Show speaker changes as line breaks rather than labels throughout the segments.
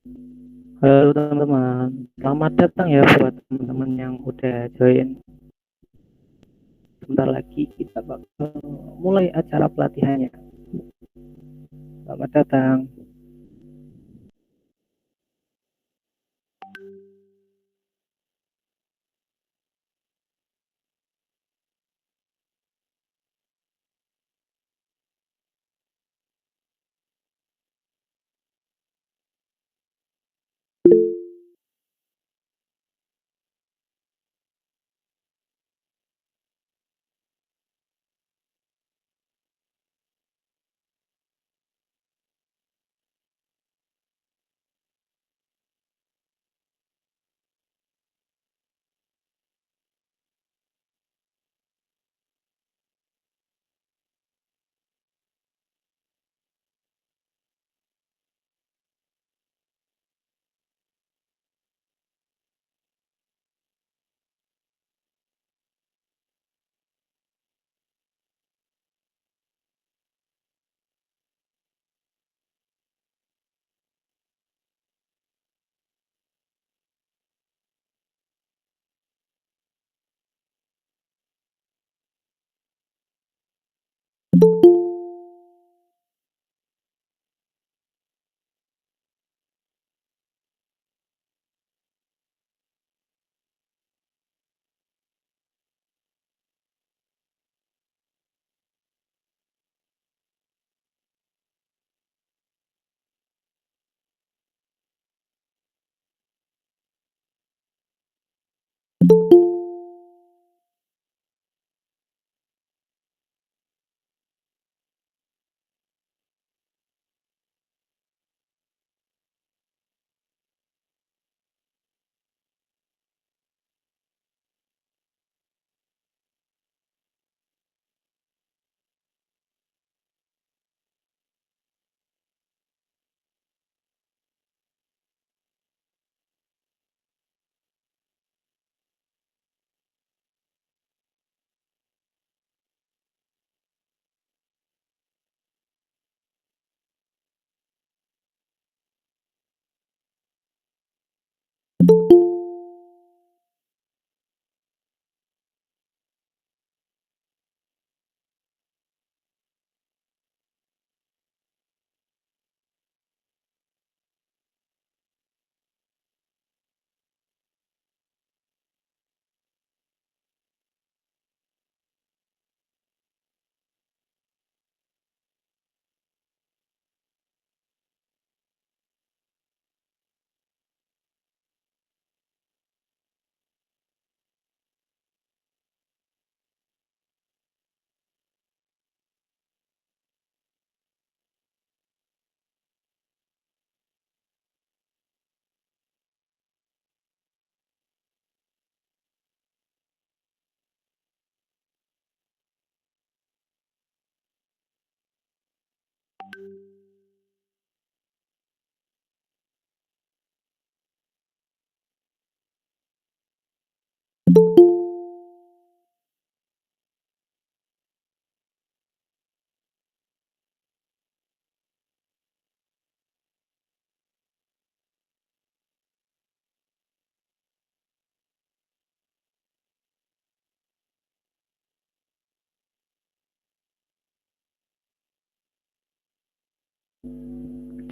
Halo teman-teman, selamat datang ya buat teman-teman yang udah join. Sebentar lagi kita bakal mulai acara pelatihannya. Selamat datang.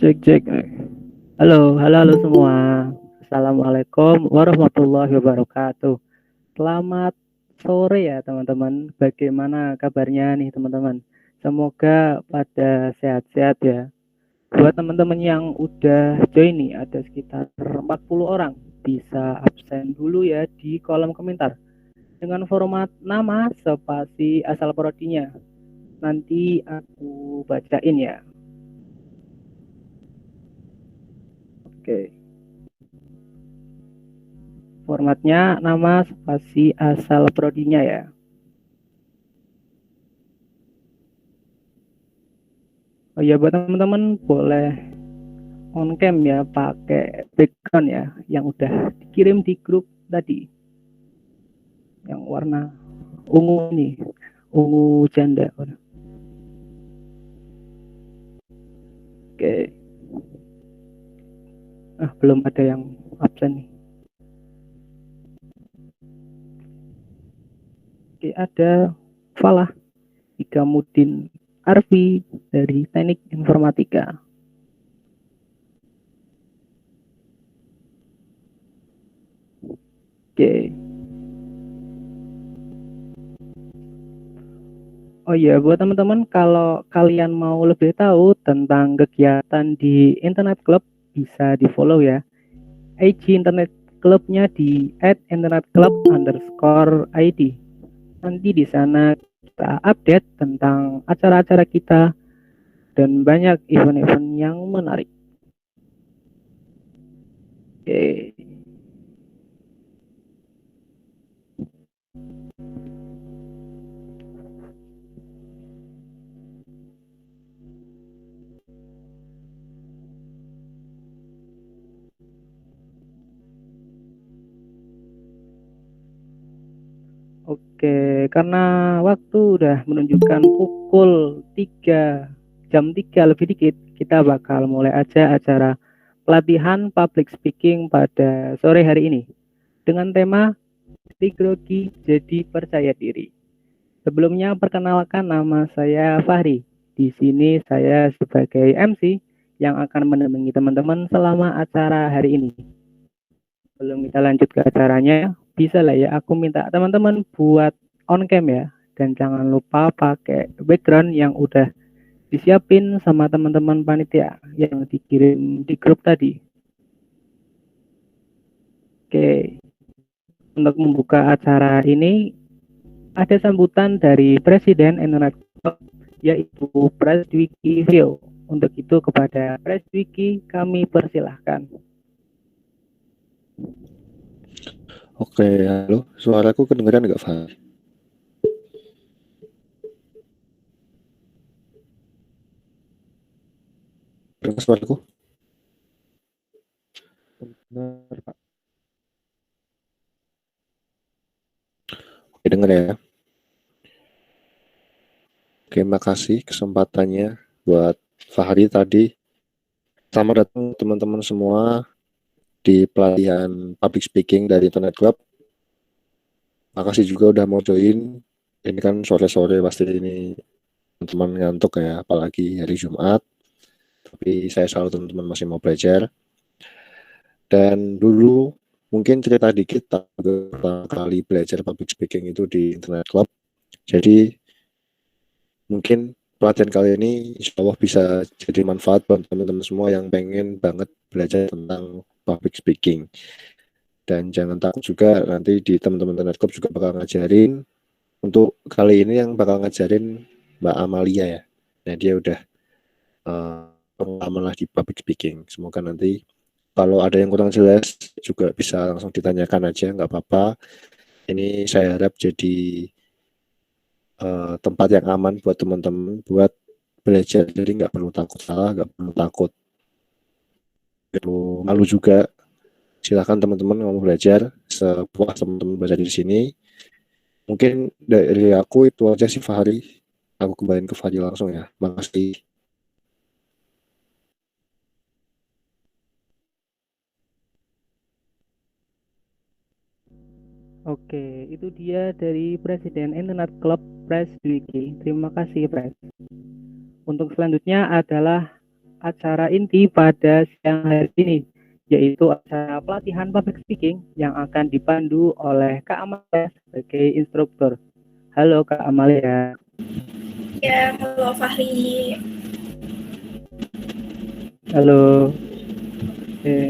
Cek cek. Halo, halo, halo semua. Assalamualaikum warahmatullahi wabarakatuh. Selamat sore ya teman-teman. Bagaimana kabarnya nih teman-teman? Semoga pada sehat-sehat ya. Buat teman-teman yang udah join nih, ada sekitar 40 orang. Bisa absen dulu ya di kolom komentar dengan format nama, spasi, asal prodinya. Nanti aku bacain ya. Oke. Formatnya nama, spasi, asal prodinya ya. Oh iya, buat teman-teman boleh on cam ya, pakai background ya yang udah dikirim di grup tadi, yang warna ungu nih, ungu janda. Oke. Belum ada yang absen nih. Oke, ada Falah Ikamudin Arfi dari Teknik Informatika. Oke. Oh iya, buat teman-teman kalau kalian mau lebih tahu tentang kegiatan di Internet Club, bisa di-follow ya. IG Internet Clubnya di @internetclub_id. Nanti di sana kita update tentang acara-acara kita dan banyak event-event yang menarik. Oke. Oke, karena waktu udah menunjukkan pukul 3, jam 3 lebih dikit, kita bakal mulai aja acara pelatihan public speaking pada sore hari ini dengan tema Grogi jadi percaya diri. Sebelumnya perkenalkan, nama saya Fahri. Di sini saya sebagai MC yang akan menemani teman-teman selama acara hari ini. Sebelum kita lanjut ke acaranya, bisa lah ya aku minta teman-teman buat on cam ya. Dan jangan lupa pakai background yang udah disiapin sama teman-teman panitia yang dikirim di grup tadi. Oke, untuk membuka acara ini ada sambutan dari Presiden Internet Club, yaitu Presdwiki Vio. Untuk itu kepada Presdwiki kami persilahkan.
Oke, halo. Suaraku kedengeran nggak, Fahri? Dengar suaraku?
Benar, Pak.
Oke, dengar ya. Oke, makasih kesempatannya buat Fahri tadi. Selamat datang teman-teman semua di pelatihan public speaking dari Internet Club. Makasih juga udah mau join. Ini kan sore-sore pasti ini teman-teman ngantuk ya, apalagi hari Jumat. Tapi saya selalu teman-teman masih mau belajar. Dan dulu mungkin cerita dikit pertama kali belajar public speaking itu di Internet Club. Jadi mungkin pelatihan kali ini insya Allah bisa jadi manfaat buat teman-teman semua yang pengen banget belajar tentang public speaking. Dan jangan takut juga, nanti di teman-teman Internet Club juga bakal ngajarin. Untuk kali ini yang bakal ngajarin Mbak Amalia ya. Nah dia udah pengalaman lah di public speaking. Semoga nanti kalau ada yang kurang jelas juga bisa langsung ditanyakan aja, nggak apa-apa. Ini saya harap jadi tempat yang aman buat teman-teman buat belajar. Jadi nggak perlu takut salah, nggak perlu takut perlu malu juga. Silakan teman-teman mau belajar sepuas teman-teman belajar di sini. Mungkin dari aku itu aja sih, Fahri. Aku kembaliin ke Fahri langsung ya. Makasih.
Oke, itu dia dari Presiden Internet Club Pres Dwiki. Terima kasih, Pres. Untuk selanjutnya adalah acara inti pada siang hari ini, yaitu acara pelatihan public speaking yang akan dipandu oleh Kak Amalia sebagai instruktur. Halo Kak Amalia.
Ya, halo Fahri.
Halo.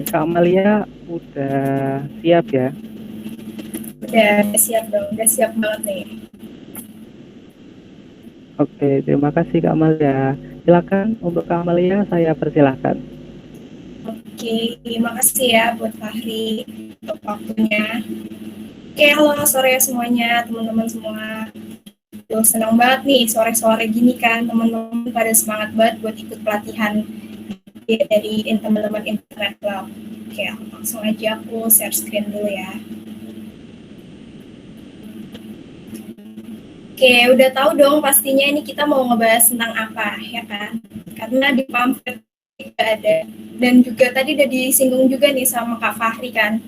Kak Amalia udah siap ya?
Udah siap dong, udah siap banget nih.
Oke, terima kasih Kak Amalia. Silakan untuk Kak Amalia, saya persilahkan.
Oke, terima kasih ya buat Fahri untuk waktunya. Oke, halo sore semuanya, teman-teman semua. Duh, senang banget nih sore-sore gini kan, teman-teman pada semangat banget buat ikut pelatihan dari teman-teman Internet Club. Oke, langsung aja aku share screen dulu ya. Oke, udah tahu dong pastinya ini kita mau ngebahas tentang apa, ya kan? Karena di pamflet juga ada. Dan juga tadi udah disinggung juga nih sama Kak Fahri kan,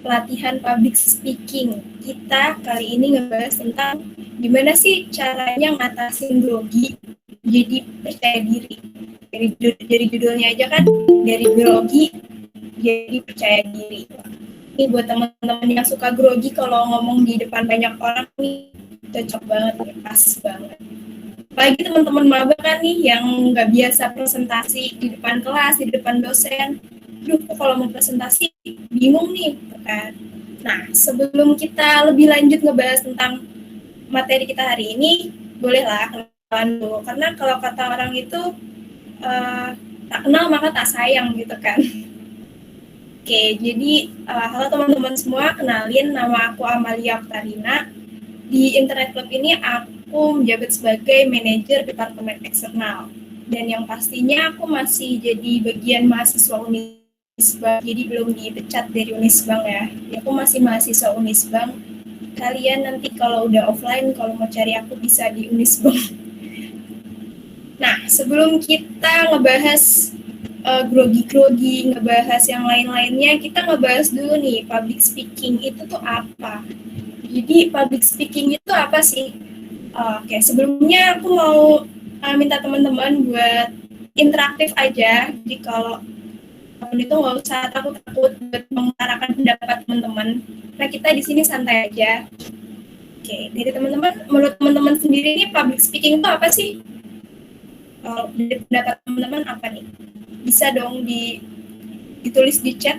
pelatihan public speaking. Kita kali ini ngebahas tentang gimana sih caranya ngatasin grogi jadi percaya diri. Dari judulnya aja kan, dari grogi jadi percaya diri. Ini buat teman-teman yang suka grogi, kalau ngomong di depan banyak orang nih cocok banget, pas banget. Apalagi teman-teman maba kan nih yang nggak biasa presentasi di depan kelas, di depan dosen. Duh, kalau mau presentasi bingung nih, kan? Nah, sebelum kita lebih lanjut ngebahas tentang materi kita hari ini, bolehlah kenalan dulu. Karena kalau kata orang itu, tak kenal maka tak sayang gitu kan. Oke, jadi halo teman-teman semua, kenalin nama aku Amalia Oktarina. Di Internet Club ini aku menjabat sebagai manajer departemen eksternal. Dan yang pastinya aku masih jadi bagian mahasiswa Unisbank, jadi belum dipecat dari Unisbank ya. Aku masih mahasiswa Unisbank. Kalian nanti kalau udah offline, kalau mau cari aku bisa di Unisbank. Nah, sebelum kita ngebahas grogi-grogi, ngebahas yang lain-lainnya, kita ngebahas dulu nih, public speaking itu tuh apa? Jadi public speaking itu apa sih? Oke, sebelumnya aku mau minta teman-teman buat interaktif aja. Jadi kalau teman itu nggak usah takut-takut buat mengutarakan pendapat teman-teman. Nah, kita di sini santai aja. Oke, dari teman-teman, menurut teman-teman sendiri nih public speaking itu apa sih? Dari pendapat teman-teman apa nih? Bisa dong ditulis di chat.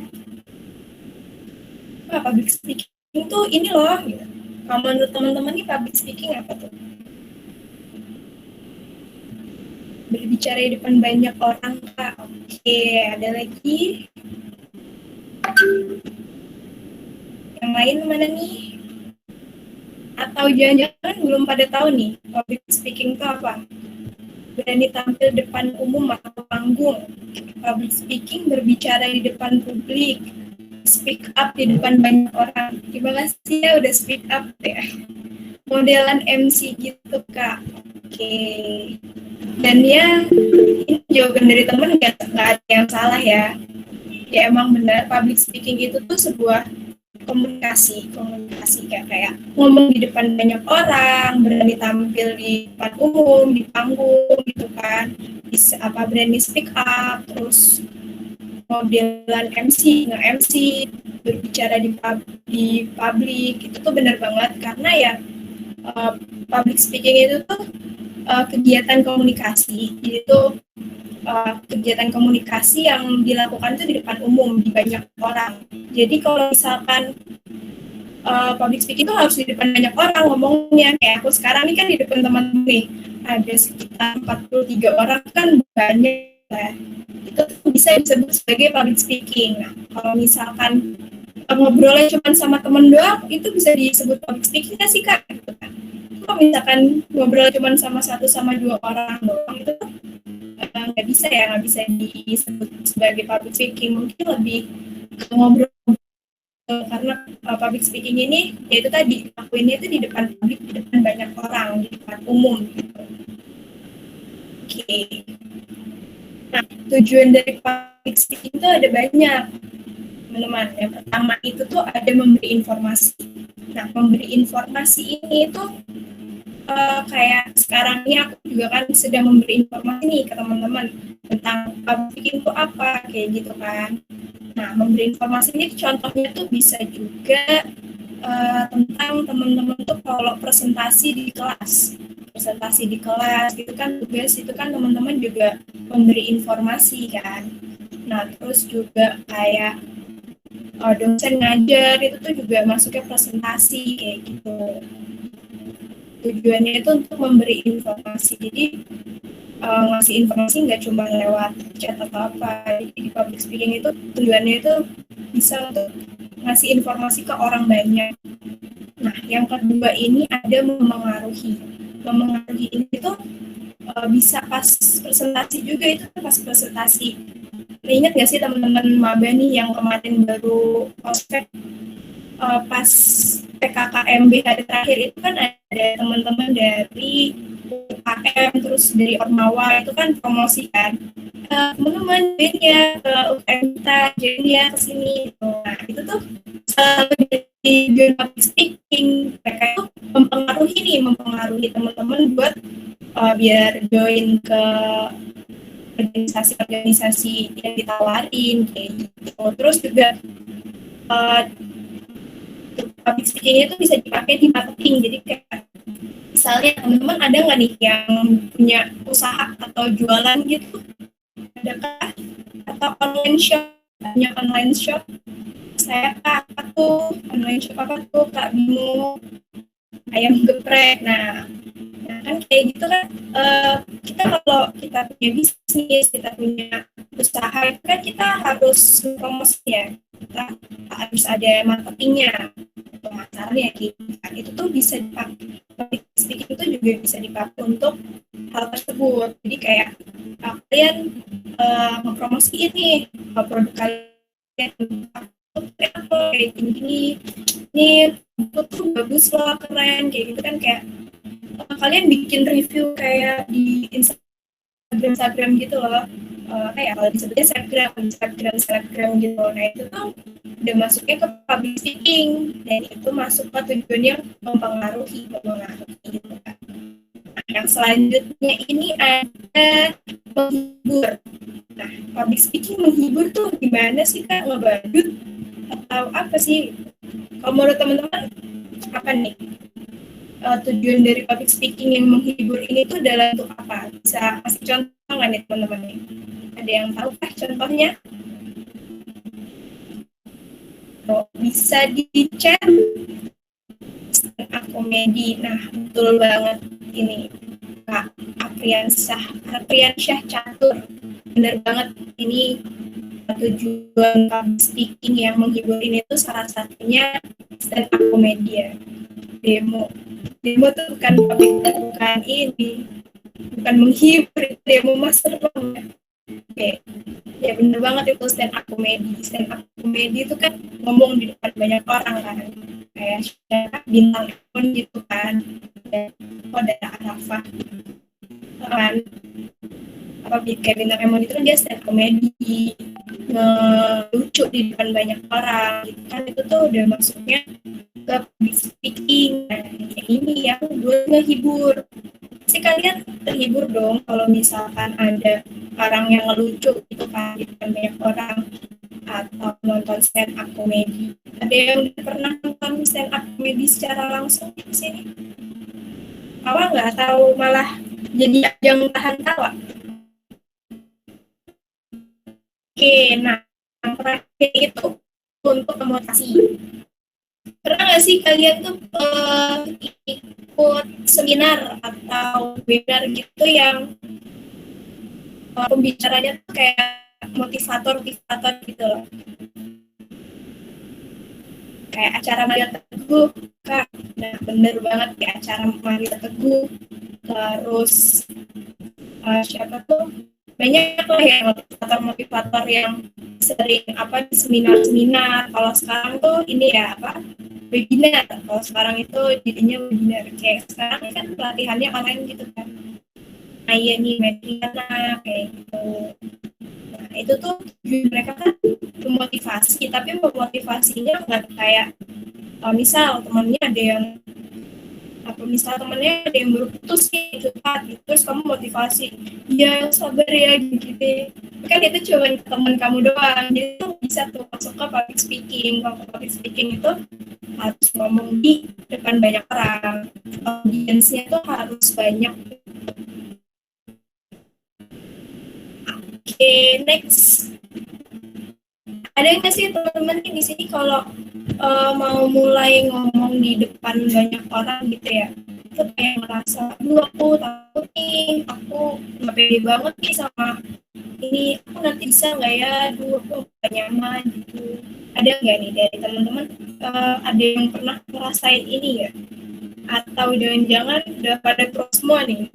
Public speaking itu ini loh, gitu. Kalau menurut teman-teman nih public speaking apa tuh? Berbicara di depan banyak orang, Kak. Oke, ada lagi? Yang lain mana nih? Atau jangan-jangan belum pada tahu nih, public speaking itu apa? Berani tampil depan umum atau panggung. Public speaking berbicara di depan publik. Speak up di depan banyak orang. Terima kasih ya udah speak up ya. Modelan MC gitu, Kak. Oke. Dan ya, ini jawaban dari teman nggak ada yang salah ya. Ya emang benar, public speaking itu tuh sebuah komunikasi kayak ngomong di depan banyak orang, berani tampil di depan umum, di panggung gitu kan. Bisa berani speak up, terus modelan MC, nge-MC, berbicara di publik, itu tuh benar banget karena ya public speaking itu tuh kegiatan komunikasi, itu kegiatan komunikasi yang dilakukan itu di depan umum, di banyak orang. Jadi kalau misalkan public speaking itu harus di depan banyak orang ngomongnya, kayak aku sekarang ini kan di depan teman-teman nih, ada sekitar 43 orang, kan banyak lah. Itu bisa disebut sebagai public speaking. Nah, kalau misalkan ngobrolnya cuma sama temen doang, itu bisa disebut public speaking nggak sih, Kak? Kalau misalkan ngobrol cuma sama 1 sama 2 orang doang, itu nggak bisa disebut sebagai public speaking. Mungkin lebih ngobrol, karena public speaking ini yaitu tadi lakuinnya itu di depan publik, di depan banyak orang, di depan umum gitu. Oke. Nah, tujuan dari public speaking itu ada banyak, teman-teman. Yang pertama itu tuh ada memberi informasi. Nah, memberi informasi ini itu kayak sekarang ini aku juga kan sedang memberi informasi nih ke teman-teman tentang public speaking itu apa, kayak gitu kan. Nah, memberi informasi ini contohnya tuh bisa juga tentang teman-teman tuh kalau presentasi di kelas gitu kan, tugas itu kan teman-teman juga memberi informasi kan. Nah, terus juga kayak dosen ngajar itu tuh juga masuknya presentasi kayak gitu. Tujuannya itu untuk memberi informasi. Jadi ngasih informasi nggak cuma lewat chat atau apa. Jadi di public speaking itu tujuannya itu bisa untuk ngasih informasi ke orang banyak. Nah, yang kedua ini ada memengaruhi ini tuh bisa pas presentasi juga, itu pas presentasi. Ingat nggak sih teman-teman maba nih yang kemarin baru ospek pas PKKMB hari terakhir itu kan ada teman-teman dari UKM terus dari Ormawa itu kan promosi kan, teman-teman join ya ke UKM kita, join ya ke sini gitu. Nah itu tuh selalu di join public speaking, mereka itu mempengaruhi teman-teman buat biar join ke organisasi-organisasi yang ditawarin kayak gitu. Terus juga public speaking itu bisa dipakai di marketing. Jadi kayak misalnya teman-teman ada nggak nih yang punya usaha atau jualan gitu, adakah? Atau online shop, punya online shop? Saya kak, apa tuh online shop, apa tuh Kak Bimo, ayam geprek. Nah kan kayak gitu kan, kita kalau kita punya bisnis, kita punya usaha itu kan kita harus promosi ya, kita harus ada marketingnya, pemasarannya gitu kan. Itu tuh bisa dipakai, public speaking itu juga bisa dipakai untuk hal tersebut. Jadi kayak kalian mempromosiin nih produk kalian, kayak gini, ini itu tuh bagus loh, keren kayak gitu kan. Kayak kalian bikin review kayak di Instagram gitu loh, kayak kalau disebutnya Instagram gitu. Nah itu tuh udah masuknya ke public speaking, dan itu masuk ke tujuan yang mempengaruhi gitu kan. Nah, yang selanjutnya ini ada menghibur. Nah, public speaking menghibur tuh gimana sih Kak? Ngebadut atau apa sih? Kalau menurut teman-teman apa nih tujuan dari public speaking yang menghibur ini tuh dalam bentuk apa? Bisa kasih contoh nggak nih teman-teman nih? Ada yang tahu kah contohnya? Bisa di chat stand up komedi. Nah betul banget ini Kak Apriansyah Catur, bener banget ini tujuan public speaking yang menghibur ini tuh salah satunya stand up komedi ya. Demo tuh bukan menghibur, demo masterplan ya. Oke, ya bener banget itu stand up komedi itu kan ngomong di depan banyak orang kan, kayak bintang pun gitu kan, dan ada Arafah kan, apa kayak bintang Emon itu kan dia stand komedi, ngelucu di depan banyak orang gitu kan. Itu tuh udah masuknya ke public speaking. Nah kayak ini yang gue ngehibur, pasti kalian terhibur dong kalau misalkan ada orang yang ngelucu gitu kan di depan banyak orang, atau nonton stand up komedi. Ada yang udah pernah nonton stand up komedi secara langsung di sini? Tawa nggak? Tahu malah jadi yang tahan tawa? Oke, nah yang terakhir itu untuk motivasi. Pernah nggak sih kalian tuh ikut seminar atau webinar gitu yang pembicaranya tuh kayak motivator gitu loh, kayak acara Maria Teguh Kak? Nah bener banget kayak acara Maria Teguh. Terus siapa tuh, banyak lah yang motivator yang sering apa di seminar. Kalau sekarang tuh ini ya apa, webinar. Kalau sekarang itu jadinya webinar, kayak sekarang kan pelatihannya online gitu kan. Nah iya nih Mediana kayak gitu. Nah itu tuh mereka kan memotivasi, tapi memotivasinya nggak kayak misal temannya ada yang baru putus nih cepat, terus kamu motivasi ya sabar ya gitu, kan itu cuma teman kamu doang. Jadi tuh bisa tuh masuk ke public speaking. Kalau public speaking itu harus ngomong di depan banyak orang, audiensnya tuh harus banyak. Oke, next. Ada nggak sih teman-teman di sini kalau mau mulai ngomong di depan banyak orang gitu ya, itu kayak ngerasa, aku takut nih, aku nggak pede banget nih sama ini, aku nanti bisa nggak ya, aku nggak nyaman gitu. Ada nggak nih dari teman-teman ada yang pernah ngerasain ini ya? Atau jangan-jangan udah pada pro semua nih?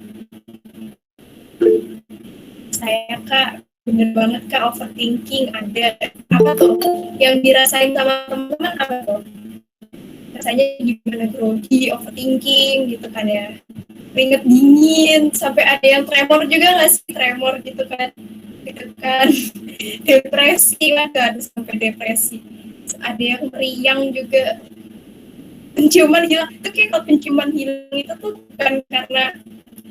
Saya Kak, bener banget Kak, overthinking. Ada apa tuh yang dirasain sama teman-teman? Apa tuh rasanya gimana, grogi, overthinking gitu kan ya, keringet dingin, sampai ada yang tremor juga nggak sih, tremor gitu kan, depresi lah kan, sampai depresi. Ada yang meriang juga, penciuman hilang. Itu kayak kalau penciuman hilang itu tuh bukan karena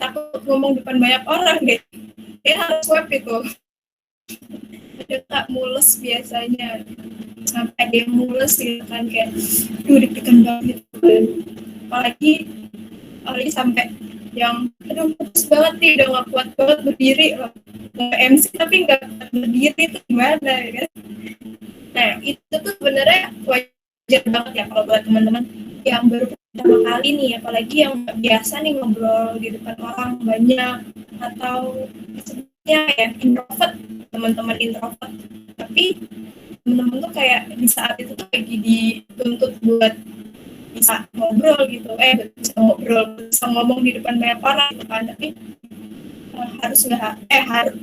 takut ngomong depan banyak orang deh, dia harus swab itu. Ada tak mulus biasanya, sampai ada yang mulus gitu kan, kayak deg-degan banget gitu kan. apalagi sampai yang aduh putus banget nih, udah gak kuat banget berdiri loh, mau MC tapi gak kuat berdiri, itu gimana ya kan. Nah itu tuh sebenarnya wajar banget ya kalau buat teman-teman yang baru pertama kali nih, apalagi yang gak biasa nih ngobrol di depan orang banyak, atau sebetulnya ya introvert, teman-teman introvert, tapi teman-teman tuh kayak di saat itu tuh lagi dituntut buat bisa ngobrol gitu, bisa ngomong di depan banyak orang gitu kan, tapi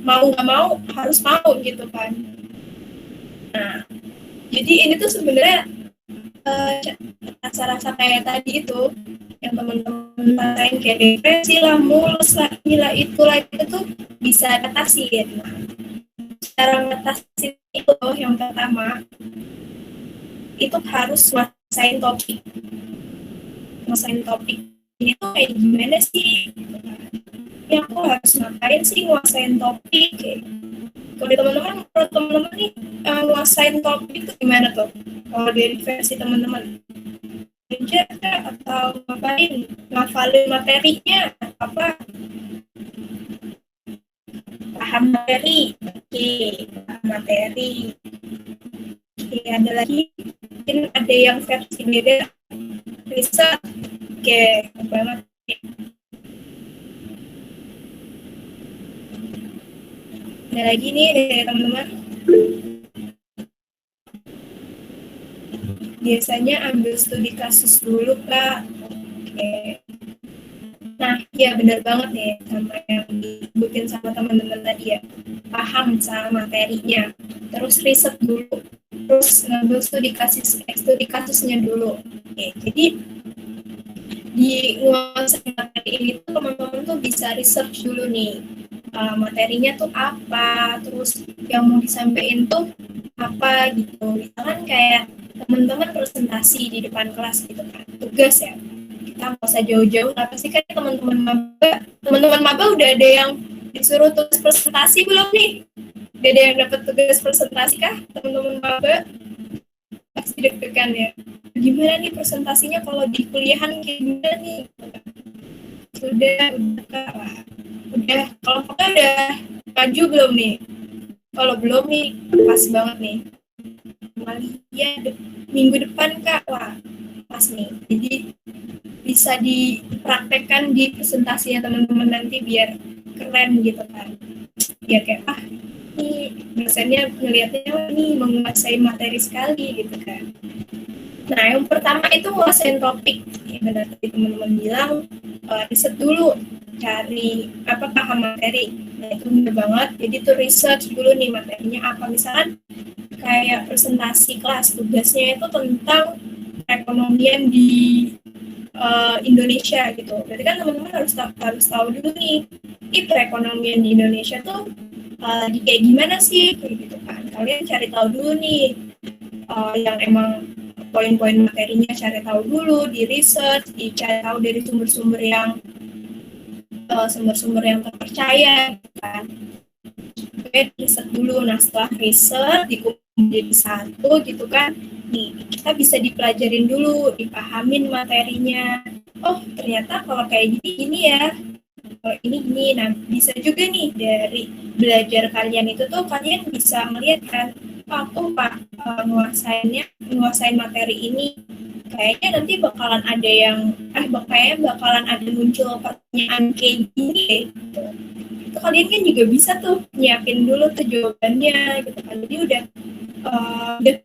mau nggak mau harus mau gitu kan. Nah jadi ini tuh sebenarnya rasa-rasa kayak tadi itu yang teman-teman rasain, kayak depresi lah, mulus lah, gila itu tuh bisa atasi gitu. Nah, cara mengatasi itu yang pertama itu harus nguasain topik ini tuh kayak gimana sih, ya aku harus ngapain sih nguasain topik kayak. Kalau teman-teman nih nguasain topik itu gimana tuh kalau dari versi teman-teman, aja atau ngapain, ngafalin materinya apa, paham materi, oke, ada lagi mungkin ada yang versi beda, riset, oke, banget. Ada lagi nih dari teman-teman, biasanya ambil studi kasus dulu Kak. Oke. Nah ya benar banget nih sama yang disebutin sama teman-teman tadi ya, paham sama materinya, terus riset dulu, terus ngambil studi kasusnya dulu. Oke, jadi di nguasain materi ini tuh teman-teman tuh bisa research dulu nih, materinya tuh apa, terus yang mau disampaikan tuh apa gitu. Misalkan kayak teman-teman presentasi di depan kelas gitu kan, tugas ya, kita nggak usah jauh-jauh, apa sih kan teman-teman maba udah ada yang disuruh tugas presentasi belum nih? Udah ada yang dapat tugas presentasi kah teman-teman maba? Pasti deg-degan ya, gimana nih presentasinya kalau di kuliahan kayak gimana nih. Udah kelompoknya udah maju belum nih? Kalau belum nih, pas banget nih, ya minggu depan Kak, wah pas nih, jadi bisa dipraktekkan di presentasinya teman-teman nanti biar keren gitu kan, biar kayak ini dosennya ngelihatnya nih menguasai materi sekali gitu kan. Nah yang pertama itu nguasain topik ya, benar tadi teman-teman bilang, riset dulu, cari apa, paham materi. Nah itu benar banget, jadi tuh research dulu nih materinya apa, misalkan kayak presentasi kelas, tugasnya itu tentang perekonomian di Indonesia gitu. Berarti kan teman-teman harus tahu dulu nih, perekonomian di Indonesia tuh kayak gimana sih kayak gitu kan. Kalian cari tahu dulu nih yang emang poin-poin materinya, cari tahu dulu, di research, dicari tahu dari sumber-sumber yang terpercaya kan. Oke, riset dulu. Nah setelah riset dikumpulkan jadi satu gitu kan, nih kita bisa dipelajarin dulu, dipahamin materinya. Oh ternyata kalau kayak gini ya, kalau ini gini. Nah bisa juga nih dari belajar kalian itu tuh kalian bisa melihat kan, aku nguasain materi ini, kayaknya nanti bakalan ada yang bakalan ada muncul pertanyaan kayak gini gitu. Itu kalian kan juga bisa tuh nyiapin dulu tuh jawabannya gitu kan, jadi udah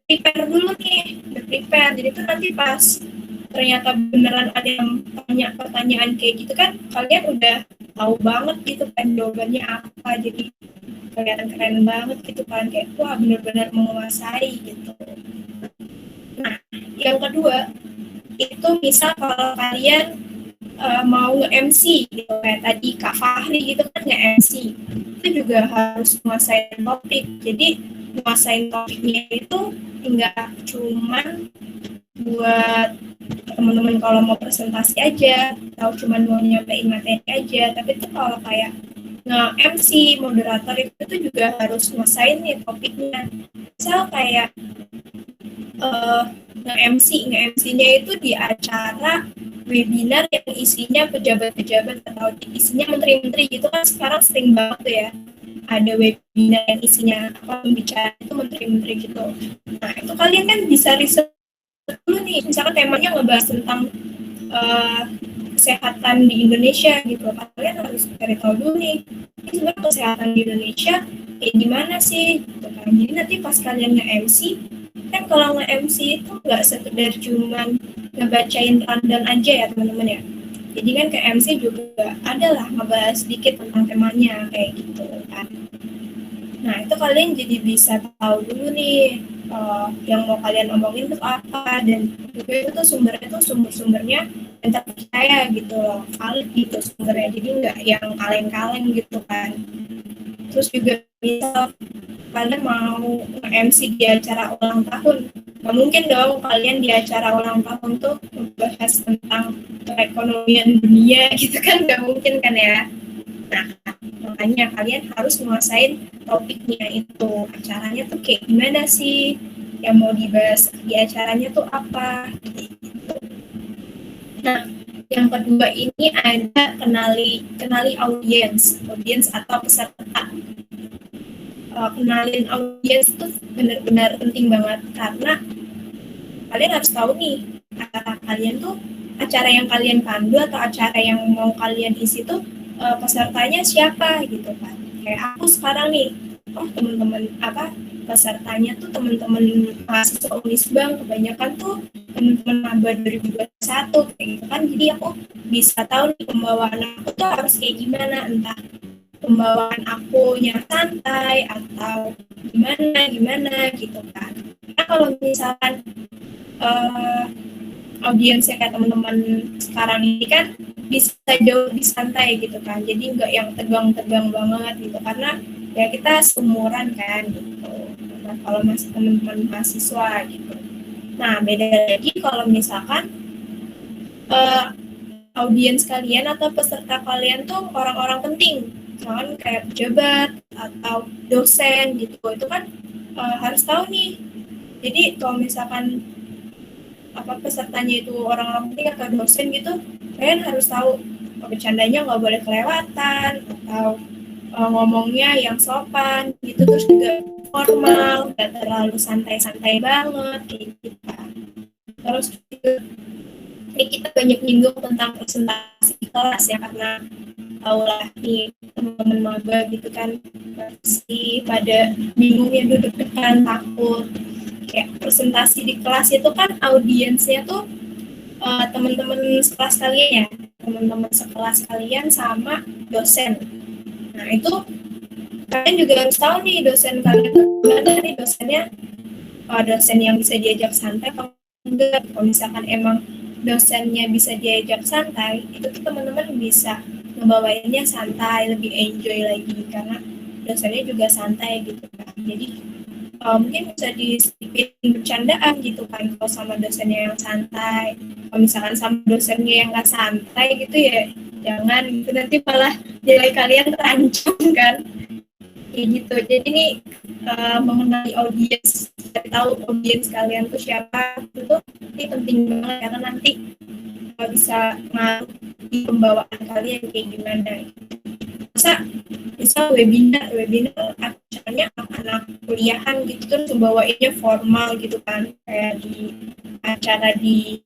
prepare dulu nih, jadi tuh nanti pas ternyata beneran ada yang tanya pertanyaan kayak gitu kan, kalian udah tahu banget gitu kan jawabannya apa, jadi kelihatan keren banget gitu kan, kayak wah bener-bener menguasai gitu. Nah yang kedua itu misal kalau kalian mau nge-MC gitu, kayak tadi Kak Fahri gitu kan nge-MC, itu juga harus menguasai topik. Jadi menguasai topiknya itu nggak cuman buat teman-teman kalau mau presentasi aja atau cuman mau nyampein materi aja, tapi itu kalau kayak nge-MC, moderator itu juga harus nguasain nih topiknya. Misal kayak nge-MC-nya itu di acara webinar yang isinya pejabat-pejabat atau isinya menteri-menteri gitu kan sekarang sering banget tuh ya, ada webinar yang isinya pembicara itu menteri-menteri gitu. Nah itu kalian kan bisa riset dulu nih, misalkan temanya ngebahas tentang kesehatan di Indonesia gitu, kalian harus cari tahu dulu nih ini sebenarnya kesehatan di Indonesia kayak gimana sih gitu kan. Jadi nanti pas kalian nge-MC kan, kalau nge-MC itu nggak sekedar cuman ngebacain rundown aja ya teman-teman ya, jadi kan ke MC juga adalah ngebahas sedikit tentang temanya kayak gitu kan. Nah itu kalian jadi bisa tahu dulu nih yang mau kalian omongin itu apa, dan juga itu tuh sumber-sumbernya yang terpercaya gitu loh, valid gitu sumbernya, jadi nggak yang kaleng-kaleng gitu kan. Terus juga misal kalian mau MC di acara ulang tahun, nggak mungkin dong kalian di acara ulang tahun tuh membahas tentang perekonomian dunia gitu kan, nggak mungkin kan ya. Nah makanya kalian harus menguasain topiknya itu, acaranya tuh kayak gimana sih, yang mau dibahas di acaranya tuh apa gitu. Nah yang kedua ini ada kenali audiens atau peserta. Kenalin audiens itu benar-benar penting banget, karena kalian harus tahu nih acara kalian tuh, acara yang kalian pandu atau acara yang mau kalian isi tuh pesertanya siapa gitu kan. Kayak aku sekarang nih, teman-teman pesertanya tuh teman-teman mahasiswa Unisbank, kebanyakan tuh teman-teman maba 2021 kayak gitu kan. Jadi aku bisa tahu nih pembawaan aku tuh harus kayak gimana, entah pembawaan akunya santai atau gimana gitu kan. Nah kalau misalkan audiensnya kayak teman-teman sekarang ini kan bisa jauh lebih santai gitu kan, jadi nggak yang tegang-tegang banget gitu, karena ya kita seumuran kan gitu. Nah kalau masih teman-teman mahasiswa gitu, nah beda lagi kalau misalkan audiens kalian atau peserta kalian tuh orang-orang penting, misalkan kayak pejabat atau dosen gitu, itu kan harus tahu nih. Jadi kalau misalkan pesertanya itu orang-orang penting atau dosen gitu, kalian harus tahu bercandanya nggak boleh kelewatan atau ngomongnya yang sopan gitu, terus juga formal, nggak terlalu santai-santai banget kayak gitu. Terus juga kita banyak nyinggung tentang presentasi kelas ya, karena tahu lah nih teman-teman maba gitu kan pasti pada bingung ya, deg-degan, takut. Kayak presentasi di kelas itu kan audiensnya tuh teman-teman sekelas kalian ya, teman-teman sekelas kalian sama dosen. Nah itu kalian juga harus tahu nih dosen kalian tuh gimana nih dosennya, dosen yang bisa diajak santai atau enggak. Kalau misalkan emang dosennya bisa diajak santai, itu tuh teman-teman bisa ngebawainnya santai, lebih enjoy lagi karena dosennya juga santai gitu kan. Jadi mungkin bisa disipin bercandaan gitu kan kalau sama dosennya yang santai. Kalau misalkan sama dosennya yang nggak santai gitu ya jangan gitu, nanti malah nilai kalian terancam kan kayak gitu. Jadi ini mengenali audiens, tahu audiens kalian tuh siapa itu ini penting banget, karena nanti bisa ngaruh di pembawaan kalian kayak gimana. Bisa webinar acaranya anak kuliahan gitu kan, bawainnya formal gitu kan, kayak di acara di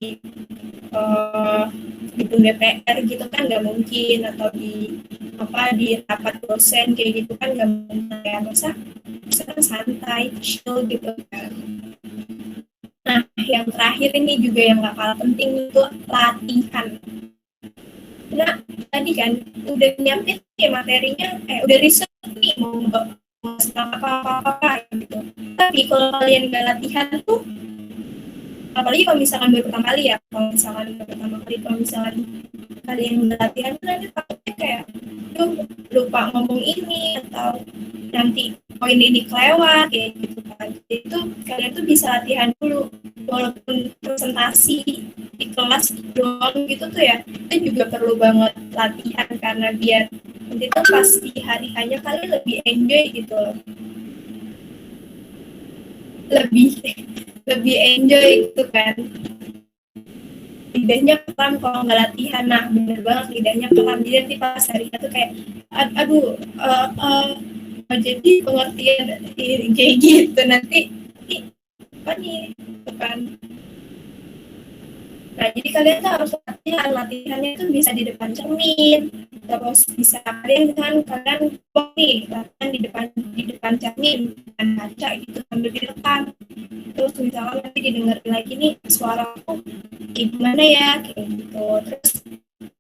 gedung DPR gitu kan nggak mungkin, atau di rapat dosen kayak gitu kan nggak mungkin ya, masa santai chill gitu kan. Nah yang terakhir ini juga yang nggak kalah penting itu latihan. Nah tadi kan udah nyiapin materinya, udah riset nih mau apa gitu, tapi kalau kalian nggak latihan tuh apalagi kalau misalkan baru pertama kali ya, kalau misalkan kalian latihan tuh nanti takutnya kayak lupa ngomong ini atau nanti poin ini kelewat kayak gitu kan. Jadi itu kalian tuh bisa latihan dulu, walaupun presentasi di kelas doang gitu tuh ya, itu juga perlu banget latihan karena biar nanti tuh pas di hari hanya kalian lebih enjoy gitu loh. lebih enjoy gitu kan, lidahnya kram kalau nggak latihan. Nah bener banget, lidahnya kram, jadi nanti pas hari itu kayak aduh jadi pengertian kayak gitu nanti apa nih gitu kan. Nah jadi kalian tuh harus latihannya tuh bisa di depan cermin, terus bisa kalian latihan di depan cermin dan kaca gitu sambil direkam, terus misalkan nanti didengar lagi nih suara aku kayak gimana ya kayak gitu. Terus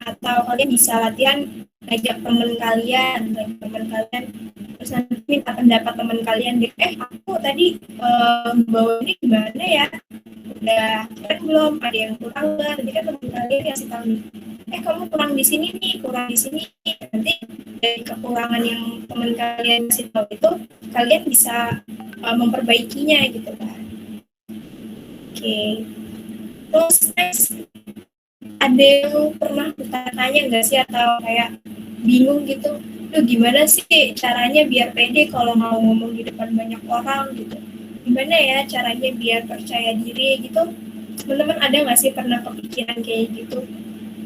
atau kalian bisa latihan ngajak teman kalian terus nanti minta pendapat teman kalian gitu, aku tadi bawa ini gimana ya, udah keren belum, ada yang kurang nggak, nanti kan teman kalian kasih tahu nih, kamu kurang di sini nih, kurang di sini. Nanti dari kekurangan yang teman kalian kasih tahu itu kalian bisa memperbaikinya gitu kan. Oke. Terus next, ada yang pernah bertanya nggak sih atau kayak bingung gitu, gimana sih caranya biar pede kalau mau ngomong di depan banyak orang gitu, gimana ya caranya biar percaya diri gitu. Teman-teman ada nggak sih pernah kepikiran kayak gitu,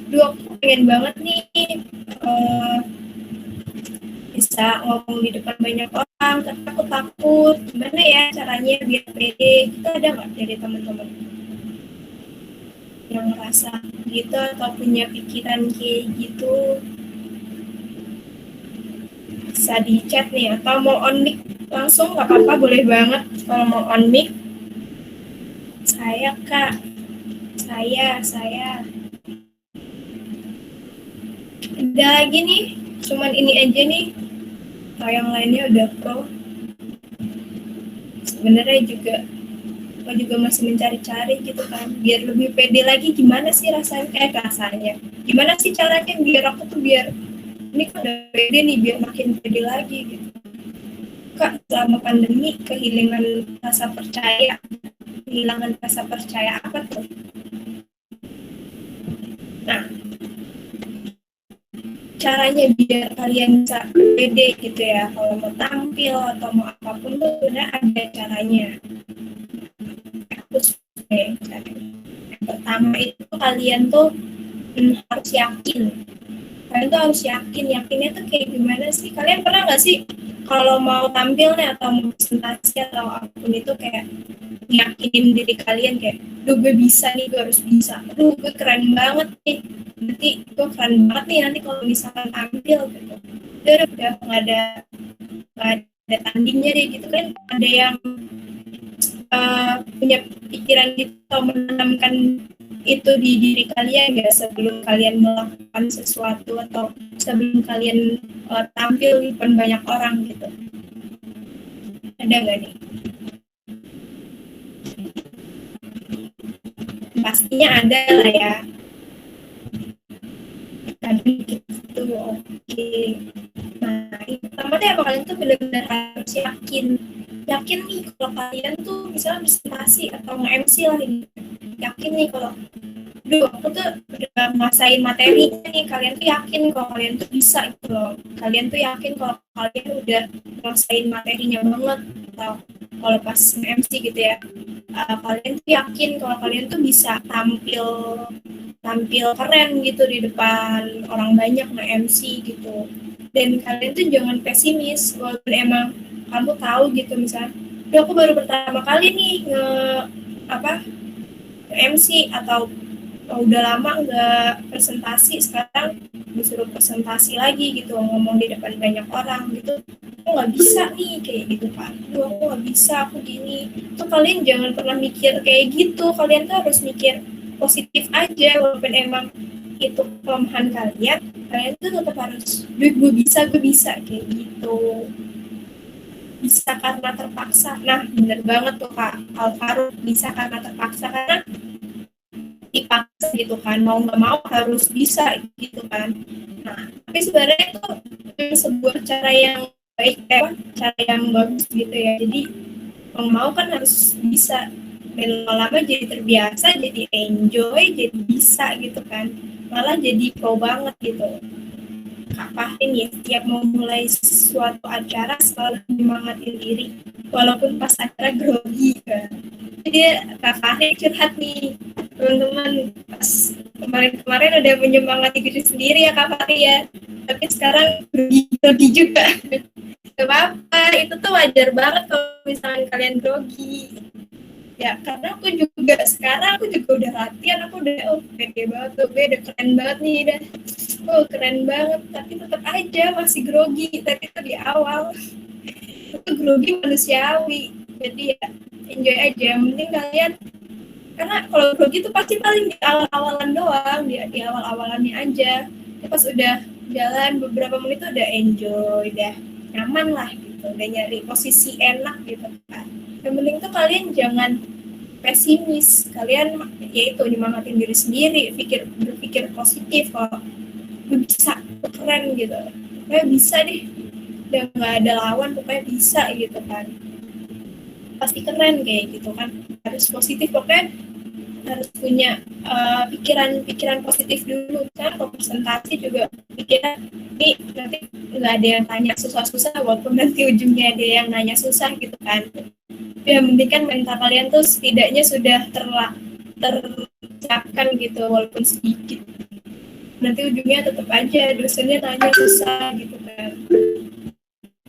aku pengen banget nih bisa ngomong di depan banyak orang tapi aku takut, gimana ya caranya biar pede gitu, ada nggak dari teman-teman yang ngerasa gitu atau punya pikiran kayak gitu? Bisa di chat nih, atau mau on mic langsung nggak apa-apa, boleh banget kalau mau on mic. Saya kak, saya ada lagi nih, cuman ini aja nih, kalau yang lainnya udah pro. Sebenarnya juga aku juga masih mencari-cari gitu kan, biar lebih pede lagi, gimana sih rasanya, gimana sih caranya biar aku tuh biar ini kan udah pede nih, biar makin pede lagi gitu. Kak, selama pandemi kehilangan rasa percaya apa tuh? Nah, caranya biar kalian bisa pede gitu ya, kalau mau tampil atau mau apapun tuh sebenarnya ada caranya. Yang pertama itu kalian tuh harus yakin. Yakinnya tuh kayak gimana sih? Kalian pernah nggak sih kalau mau tampil nih atau mau presentasi atau apapun itu kayak yakinin diri kalian kayak, gue bisa nih, gue harus bisa, gue keren banget nih, nanti gue keren banget nih nanti kalau misalkan tampil gitu. Udah nggak ada tandingnya deh gitu kan. Ada yang punya pikiran gitu atau menanamkan itu di diri kalian ya sebelum kalian melakukan sesuatu atau sebelum kalian tampil di depan banyak orang gitu? Ada nggak nih? Pastinya ada lah ya. Tadi gitu, oke. Nah, yang pertama deh, kalian tuh benar-benar harus yakin nih kalau kalian tuh misalnya presentasi atau nge-MC lah ini, yakin nih kalau aku tuh udah nguasain materinya nih, kalian tuh yakin kalau kalian tuh bisa gitu loh, kalian tuh yakin kalau kalian udah nguasain materinya banget, atau kalau pas MC gitu ya, kalian tuh yakin kalau kalian tuh bisa tampil keren gitu di depan orang banyak nge-MC gitu. Dan kalian tuh jangan pesimis, walaupun emang kamu tahu gitu, misalnya aku baru pertama kali nih MC atau udah lama nggak presentasi, sekarang disuruh presentasi lagi gitu, ngomong di depan banyak orang gitu, aku nggak bisa nih kayak gitu kan, aku nggak bisa, aku gini tuh. Kalian jangan pernah mikir kayak gitu, kalian tuh harus mikir positif aja, walaupun emang itu kelemahan kalian tuh tetap harus gue bisa kayak gitu. bisa karena terpaksa. Nah, bener banget tuh Kak Alvaro, bisa karena terpaksa, karena dipaksa gitu kan, mau nggak mau harus bisa gitu kan. Nah, tapi sebenarnya itu sebuah cara yang baik, cara yang bagus gitu ya. Jadi mau kan harus bisa, dan lama-lama jadi terbiasa, jadi enjoy, jadi bisa gitu kan, malah jadi pro banget gitu. Kak Fahri nih, setiap mau mulai suatu acara selalu menyemangatin diri walaupun pas acara grogi kan. Jadi Kak Fahri curhat nih, teman-teman, pas kemarin-kemarin udah menyemangati diri sendiri ya Kak Fahri ya, tapi sekarang grogi juga. Gak apa-apa, itu tuh wajar banget kalau misalnya kalian grogi. Ya, karena aku juga sekarang aku juga udah latihan, aku udah pede banget tuh, udah keren banget nih, udah keren banget, tapi tetap aja masih grogi. Tapi itu di awal itu grogi manusiawi, jadi ya enjoy aja. Yang penting kalian, karena kalau grogi itu pasti paling di awal-awalan doang, di awal-awalannya aja. Tapi pas udah jalan beberapa menit tuh udah enjoy, udah nyaman lah gitu, udah nyari posisi enak gitu kan. Yang penting tuh kalian jangan pesimis, kalian yaitu nyemangatin diri sendiri, berpikir positif. Kalau gue bisa, gue keren gitu, pokoknya bisa deh, udah nggak ada lawan, pokoknya bisa gitu kan, pasti keren kayak gitu kan. Harus positif, pokoknya harus punya pikiran-pikiran positif dulu kan. Kalau presentasi juga pikiran ini nanti nggak ada yang tanya susah-susah, walaupun nanti ujungnya ada yang nanya susah gitu kan. Yang penting kan mental kalian tuh setidaknya sudah tercapkan gitu, walaupun sedikit. Nanti ujungnya tetap aja dosennya tanya susah gitu kan.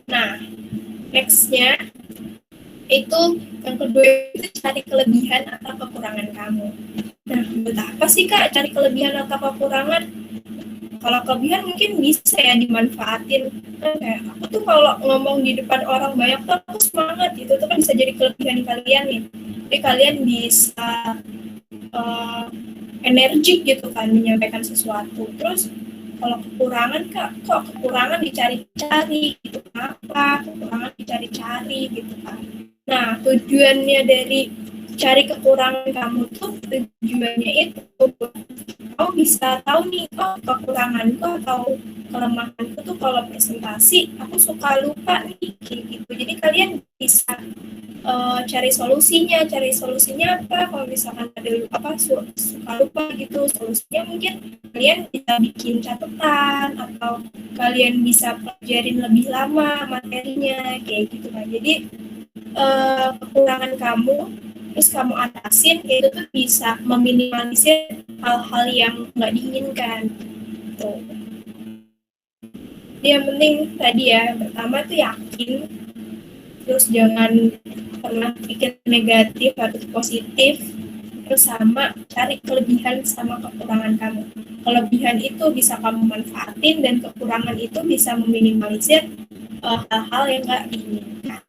Nah, nextnya itu yang kedua, itu cari kelebihan atau kekurangan kamu. Nah, buat apa sih Kak cari kelebihan atau kekurangan? Kalau kelebihan mungkin bisa ya dimanfaatin. Kayak aku tuh kalau ngomong di depan orang banyak tuh aku semangat gitu, itu kan bisa jadi kelebihan kalian nih. Jadi kalian bisa energik gitu kan menyampaikan sesuatu. Terus kalau kekurangan Kak, kok kekurangan dicari-cari gitu, kenapa kekurangan dicari-cari gitu kan. Nah, tujuannya dari cari kekurangan kamu tuh, tujuannya itu kamu bisa tahu nih, oh kekuranganku atau kelemahanku tuh kalau presentasi aku suka lupa nih kayak gitu. Jadi kalian bisa cari solusinya apa. Kalau misalkan ada apa suka lupa gitu, solusinya mungkin kalian bisa bikin catatan, atau kalian bisa pelajarin lebih lama materinya kayak gitu kan. Jadi kekurangan kamu terus kamu atasin, itu tuh bisa meminimalisir hal-hal yang nggak diinginkan tuh. Yang penting tadi ya, pertama tuh yakin, terus jangan pernah pikir negatif, harus positif, terus sama cari kelebihan sama kekurangan kamu. Kelebihan itu bisa kamu manfaatin, dan kekurangan itu bisa meminimalisir hal-hal yang nggak diinginkan.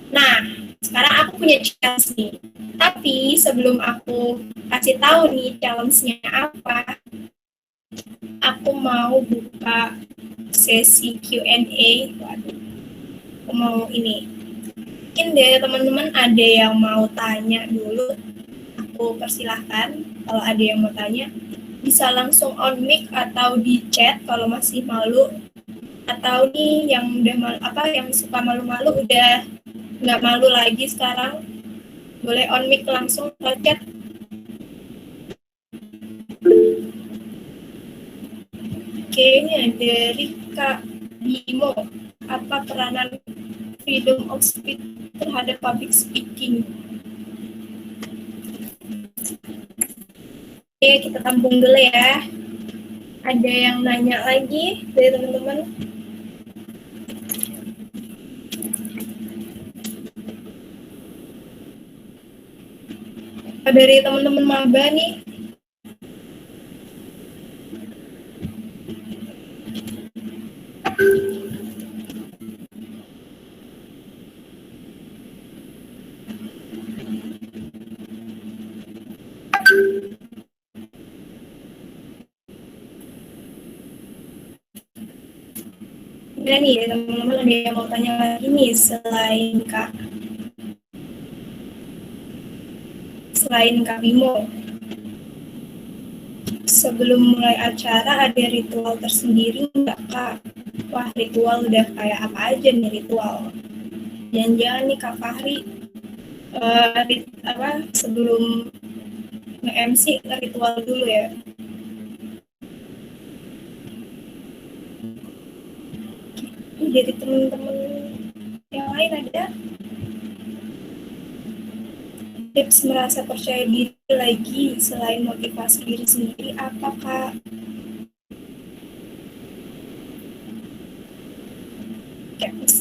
Nah, sekarang aku punya challenge nih. Tapi sebelum aku kasih tahu nih challenge-nya apa, aku mau buka sesi Q&A. Waduh, aku mau ini. Mungkin dari teman-teman ada yang mau tanya dulu. Aku persilahkan, kalau ada yang mau tanya bisa langsung on mic atau di chat kalau masih malu, atau nih yang udah yang suka malu-malu udah nggak malu lagi sekarang, boleh on mic langsung ke chat. Oke, ini ada Rika Bimo, apa peranan freedom of speech terhadap public speaking? Oke, kita tampung dulu ya. Ada yang nanya lagi dari teman-teman? Dari teman-teman maba nih? gimana nih teman-teman, ada yang mau tanya lagi nih selain Kak Bimo? Sebelum mulai acara ada ritual tersendiri nggak Kak? Wah, ritual udah kayak apa aja nih ritual? Jangan-jangan nih Kak Fahri sebelum nge-MC ritual dulu ya. Dari teman-teman yang lain ada tips merasa percaya diri lagi selain motivasi diri sendiri apa Kak?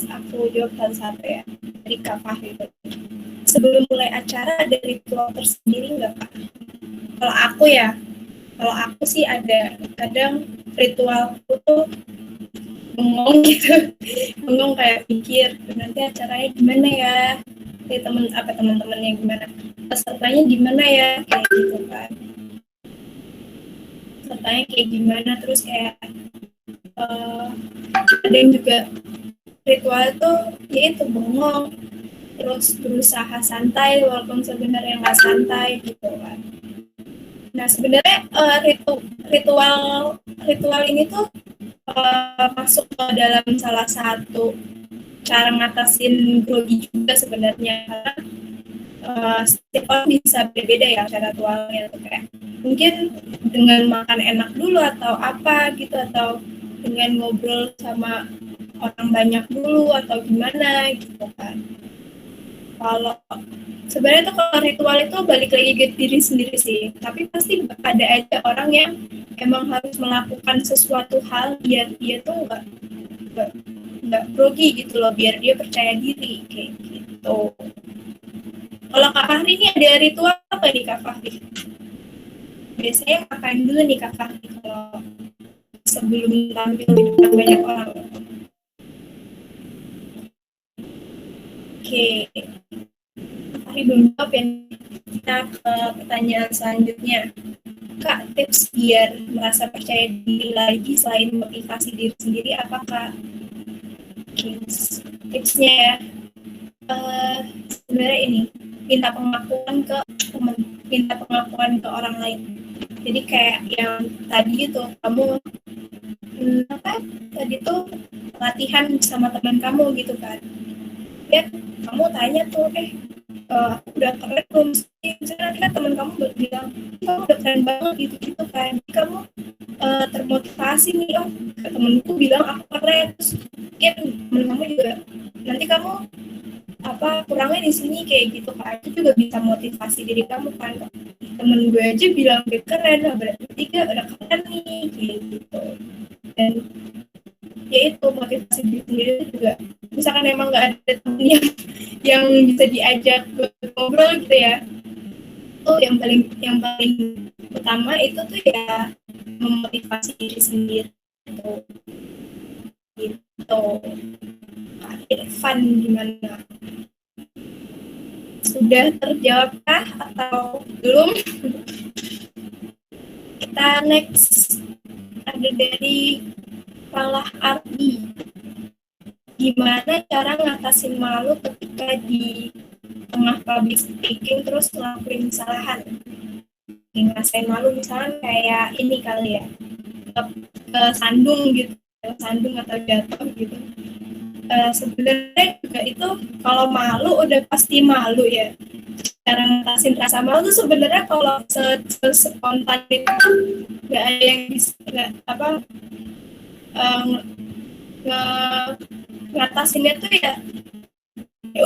Aku jawab satu-satu ya dari Kak Fahri. Sebelum mulai acara ada ritual tersendiri nggak Kak? Kalau aku sih ada. Kadang ritualku tuh bengong gitu, bengong kayak pikir nanti acaranya gimana ya, teman-temannya gimana, pesertanya gimana ya, kayak gitu kan, pesertanya kayak gimana, terus kayak ada yang juga ritual itu yaitu bengong, terus berusaha santai walaupun sebenarnya nggak santai gitu kan. Nah sebenarnya ritual ini tuh masuk ke dalam salah satu cara ngatasin grogi juga sebenarnya, karena setiap orang bisa berbeda ya cara ritualnya tuh, kayak mungkin dengan makan enak dulu atau apa gitu, atau dengan ngobrol sama orang banyak dulu atau gimana gitu kan. Kalau sebenarnya tuh kalau ritual itu balik lagi ke diri sendiri sih, tapi pasti ada aja orang yang emang harus melakukan sesuatu hal biar dia tuh nggak grogi gitu loh, biar dia percaya diri kayak gitu. Kalau Kak Fahri ini ada ritual apa nih Kak Fahri? Biasanya ngapain dulu nih Kak Fahri kalau sebelum tampil di depan banyak orang? Oke, Fahri belum jawab ya. Kita ke pertanyaan selanjutnya. Kak, tips biar merasa percaya diri lagi selain motivasi diri sendiri apa Kak? Tipsnya ya, sebenarnya ini minta pengakuan ke teman, minta pengakuan ke orang lain. Jadi kayak yang tadi itu kamu tadi tuh latihan sama teman kamu gitu kan, ya kamu tanya tuh aku udah keren belum sih, misalnya kan teman kamu bilang kamu udah keren banget gitu kan, jadi kamu termotivasi nih, temenku bilang aku keren, terus mungkin temen kamu juga nanti kamu kurangnya di sini kayak gitu kan, itu juga bisa motivasi diri kamu kan, temen gue aja bilang gue keren, berarti gue udah keren nih kayak gitu. Dan ya itu motivasi diri sendiri juga, misalkan emang nggak ada temen yang bisa diajak ngobrol gitu ya, itu yang paling utama itu tuh ya memotivasi diri sendiri gitu. Irfan gimana? Sudah terjawabkah atau belum? Kita next ada dari Falah Ardi. Gimana cara ngatasin malu ketika di tengah public speaking terus ngelakuin kesalahan? Ngerasain malu misalnya kayak ini kali ya, sandung gitu, sandung atau jatuh gitu. Sebenarnya juga itu kalau malu udah pasti malu ya. Cara ngatasin rasa malu tuh sebenarnya kalau spontan itu nggak ada yang bisa ngatasinnya tuh ya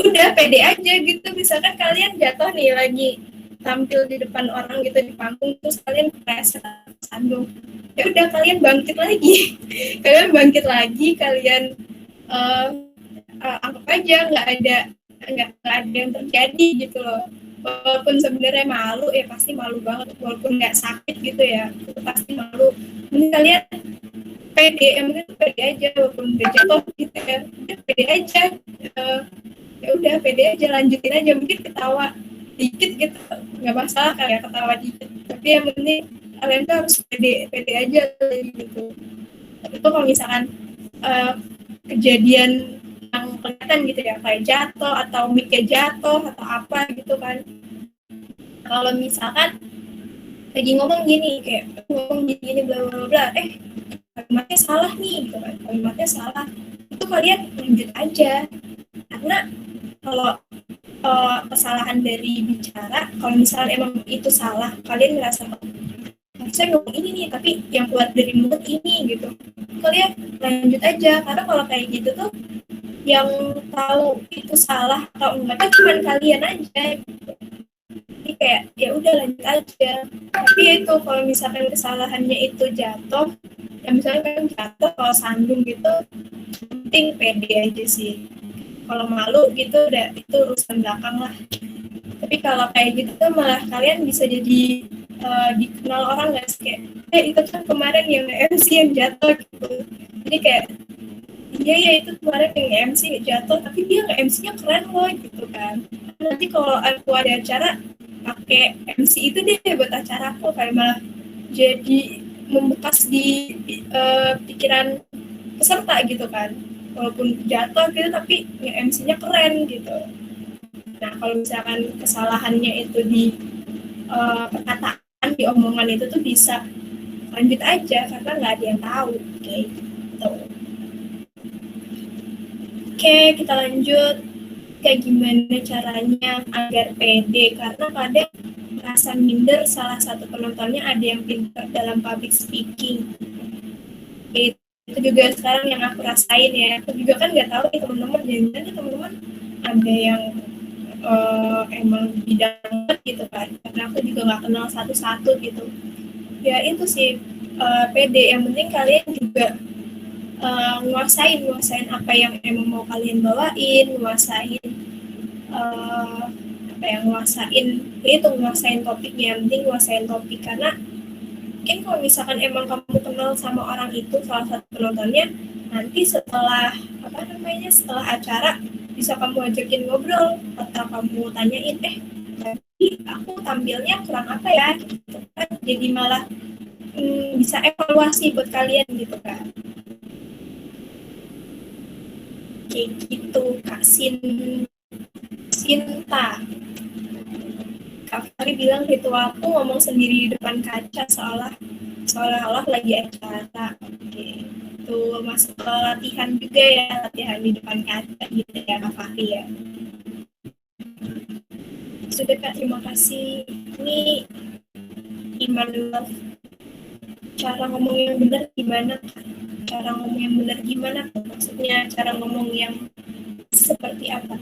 udah pede aja gitu. Misalkan kalian jatuh nih lagi tampil di depan orang gitu di panggung, terus kalian kepleset sandung, ya udah kalian bangkit lagi kalian anggap aja nggak ada yang terjadi gitu loh. Walaupun sebenarnya malu ya pasti malu banget, walaupun nggak sakit gitu ya itu pasti malu. Mending kalian pede aja walaupun udah jatuh gitu ya, pede aja, ya udah pede aja, lanjutin aja, mungkin ketawa dikit gitu nggak masalah kayak ketawa dikit, tapi yang penting kalian tuh harus pede aja gitu. Itu kalau misalkan kejadian yang kelihatan gitu ya, kayak jatuh atau mic-nya jatuh atau apa gitu kan. Kalau misalkan lagi ngomong gini, kayak ngomong gini bla bla bla, kalimatnya salah nih gitu kan, kalimatnya salah, itu kalian lanjut aja. Karena kalau kesalahan dari bicara, kalau misalnya emang itu salah, kalian ngerasa saya ngomong ini nih, tapi yang keluar dari mulut ini gitu, kalian lanjut aja. Karena kalau kayak gitu tuh yang tahu itu salah atau enggak kan cuma kalian aja gitu. Jadi kayak ya udah lanjut aja. Tapi ya itu kalau misalkan kesalahannya itu jatuh, ya misalnya kan jatuh kalau sandung gitu, penting pede aja sih. Kalau malu gitu udah itu urusan belakang lah. Tapi kalau kayak gitu tuh malah kalian bisa jadi dikenal orang nggak sih, kayak itu kan kemarin yang MC yang jatuh gitu. Jadi kayak iya itu kemarin yang MC jatuh, tapi dia nge MC-nya keren loh gitu kan. Nanti kalau aku ada acara pakai MC itu deh buat acara aku, kayak malah jadi membekas di pikiran peserta gitu kan. Walaupun jatuh gitu tapi MC-nya keren gitu. Nah kalau misalkan kesalahannya itu di perkataan, di omongan itu tuh bisa lanjut aja karena nggak ada yang tahu kayak gitu. Oke, kita lanjut. Kayak gimana caranya agar pede, karena kadang merasa minder salah satu penontonnya ada yang pintar dalam public speaking. Itu juga sekarang yang aku rasain ya. Aku juga kan nggak tahu nih teman-teman, jangan teman-teman ada yang emang bidang gitu kan, karena aku juga nggak kenal satu-satu gitu. Ya itu sih pede, yang penting kalian juga nguasain apa yang emang mau kalian bawain, nguasain nguasain topiknya. Yang penting nguasain topik, karena mungkin kalau misalkan emang kamu kenal sama orang itu, salah satu penontonnya, nanti setelah setelah acara bisa kamu ajakin ngobrol atau kamu tanyain, tapi aku tampilnya kurang apa ya gitu kan, jadi malah bisa evaluasi buat kalian gitu kan. Kayak gitu Kak Sinta. Kak Fari bilang ritualku ngomong sendiri di depan kaca seolah-olah lagi acara. Oke, itu masuk ke latihan juga ya, latihan di depan kaca gitu ya Kak Fari ya. Sudah Kak, terima kasih. Ini Immanuel, cara ngomong yang benar gimana Kak? Cara ngomong yang benar gimana? Maksudnya cara ngomong yang seperti apa?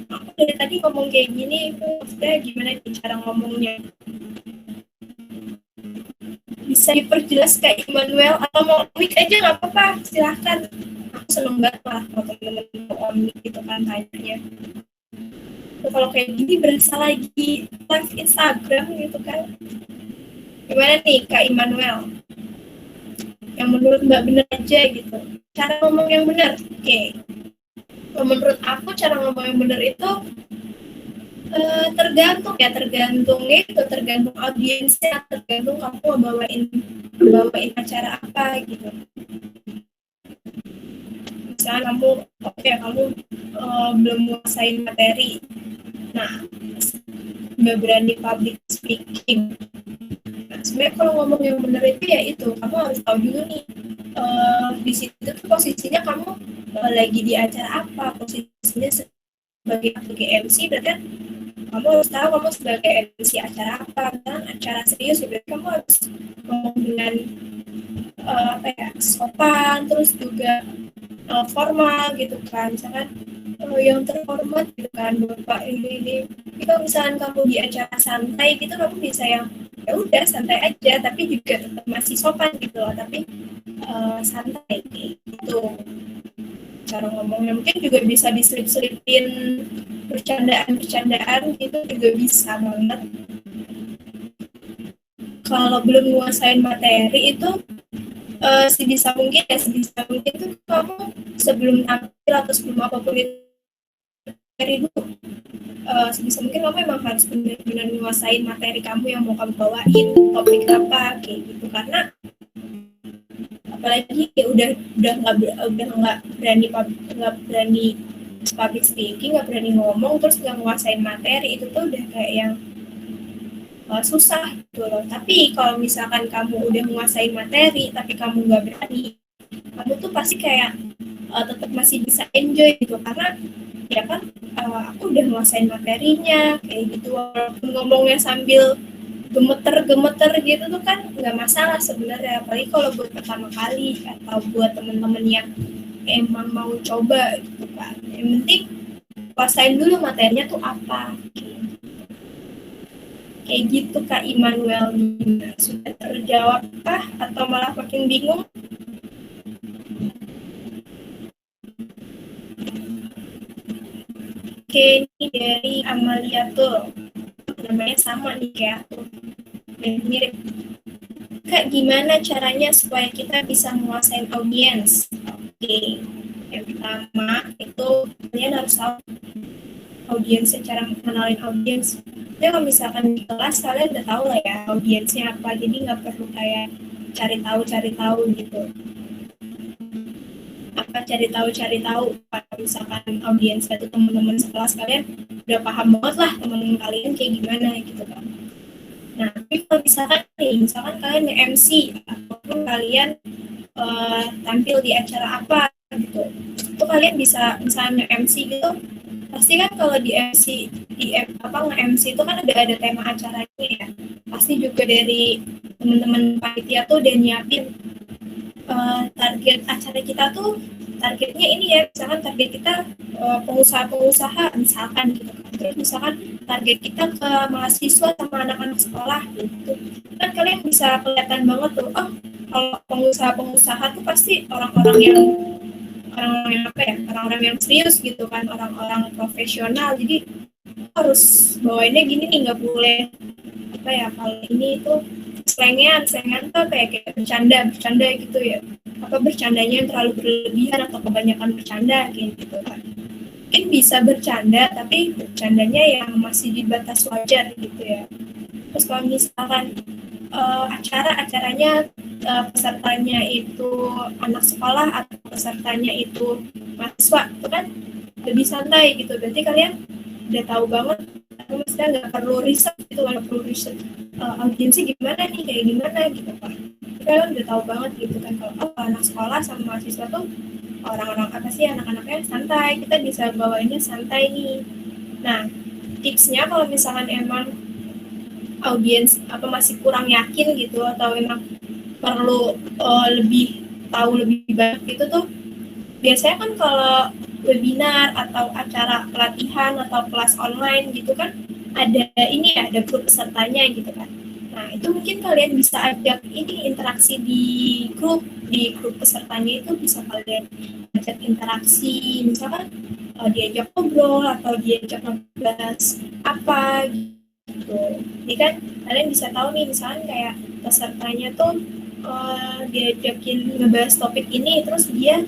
Aku dari tadi ngomong kayak gini, maksudnya gimana nih cara ngomongnya? Bisa diperjelas Kak Immanuel, atau mau mic aja nggak apa-apa, silahkan. Aku seneng banget lah kalau temen-temen mau mic gitu kan tanya. Kalau kayak gini berasa lagi live Instagram gitu kan. Gimana nih Kak Immanuel? Yang menurut Mbak benar aja gitu. Cara ngomong yang benar, oke. Menurut aku cara ngomong yang benar itu tergantung audiensnya, tergantung kamu mau bawain acara apa gitu. Misalnya kamu belum menguasain materi, nah nggak berani public speaking. Nah, sebenarnya kalau ngomong yang benar itu ya itu, kamu harus tahu dulu nih di situ tuh posisinya kamu lagi di acara apa, posisinya sebagai MC, berarti kamu harus tahu kamu sebagai MC acara apa. Kan acara serius ya, berarti kamu harus ngomong dengan sopan, terus juga formal gitu kan. Misalkan yang terhormat gitu kan, Bapak ini. Kalau misalkan kamu di acara santai gitu, kamu bisa yang ya udah santai aja, tapi juga tetap masih sopan gitu loh, tapi santai gitu. Cara ngomongnya mungkin juga bisa diselip-selipin bercandaan gitu, juga bisa banget. Kalau belum menguasain materi itu sebisa mungkin tuh kamu sebelum tampil atau sebelum apapun itu materi dulu, sebisa mungkin kamu memang harus benar-benar menguasain materi kamu yang mau kamu bawain, topik apa kayak gitu. Karena apalagi ya nggak berani public speaking, nggak berani ngomong, terus nggak nguasain materi, itu tuh udah kayak yang susah gitu loh. Tapi kalau misalkan kamu udah menguasain materi tapi kamu nggak berani, kamu tuh pasti kayak tetap masih bisa enjoy gitu, karena ya kan aku udah menguasain materinya kayak gitu, walaupun ngomongnya sambil gemeter gitu tuh kan nggak masalah sebenarnya, apalagi kalau buat pertama kali atau buat temen-temen yang emang mau coba gitu kan. Yang penting kuasain dulu materinya tuh apa. Kayak gitu Kak Immanuel. Sudah terjawab kah atau malah makin bingung? Oke, ini dari Amalia tuh. Namanya sama nih kayak aku. Mirip. Kak, gimana caranya supaya kita bisa menguasai audiens? Oke, yang pertama itu kalian harus tahu audiens, cara mengenalin audiens. Jadi kalau misalkan di kelas kalian udah tahu lah ya audiensnya apa, jadi nggak perlu kayak cari tahu gitu. Cari tahu kalau misalkan audiensnya itu teman-teman sekelas kalian udah paham banget lah teman-teman kalian kayak gimana gitu kan. Nah, tapi kalau misalkan kalian nge-MC ataupun kalian tampil di acara apa gitu, itu kalian bisa misalnya MC gitu, pasti kan kalau di MC nge-MC itu kan ada tema acaranya ya, pasti juga dari teman-teman panitia tuh udah nyiapin target acara kita tuh, targetnya ini ya, misalkan target kita pengusaha misalkan gitu kan, terus misalkan target kita ke mahasiswa sama anak-anak sekolah gitu kan, kalian bisa kelihatan banget tuh, oh kalau pengusaha tuh pasti orang-orang yang orang-orang yang serius gitu kan, orang-orang profesional, jadi harus bawainnya gini nih, nggak boleh kalau ini itu slengan tuh kayak bercanda gitu ya, bercandanya yang terlalu berlebihan atau kebanyakan bercanda kayak gitu kan. Mungkin bisa bercanda tapi bercandanya yang masih di batas wajar gitu ya. Terus kalau misalkan acaranya pesertanya itu anak sekolah atau pesertanya itu mahasiswa, itu kan lebih santai gitu, berarti kalian udah tahu banget, maksudnya nggak perlu riset audiensnya gimana nih, kayak gimana gitu kan, kalian udah tahu banget gitu kan, kalau anak sekolah sama mahasiswa tuh orang-orang apa sih, anak-anaknya santai, kita bisa bawainnya santai nih. Nah, tipsnya kalau misalkan emang audiens masih kurang yakin gitu, atau emang perlu tahu lebih banyak gitu tuh, biasanya kan kalau webinar atau acara pelatihan atau kelas online gitu kan, ada grup pesertanya gitu kan. Nah, itu mungkin kalian bisa ajak ini interaksi di grup pesertanya, itu bisa kalian ajak interaksi, misalkan diajak ngobrol atau diajak ngebahas apa gitu. Jadi kan kalian bisa tahu nih, misalkan kayak pesertanya tuh diajakin ngebahas topik ini, terus dia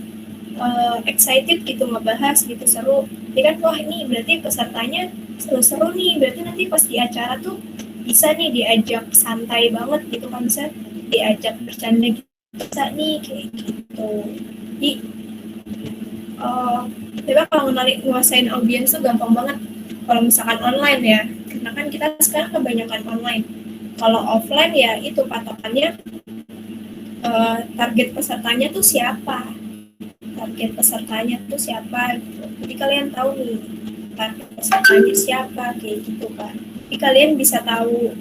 excited gitu ngebahas gitu, seru. Jadi kan wah ini berarti pesertanya seru-seru nih, berarti nanti pas di acara tuh bisa nih diajak santai banget gitu kan, bisa diajak bercanda gitu, bisa nih kayak gitu. Jadi coba kalau nguasain audiens tuh gampang banget kalau misalkan online ya, karena kan kita sekarang kebanyakan online. Kalau offline ya itu patokannya target pesertanya tuh siapa gitu. Jadi kalian tahu nih target pesertanya siapa kayak gitu kan. Jadi kalian bisa tahu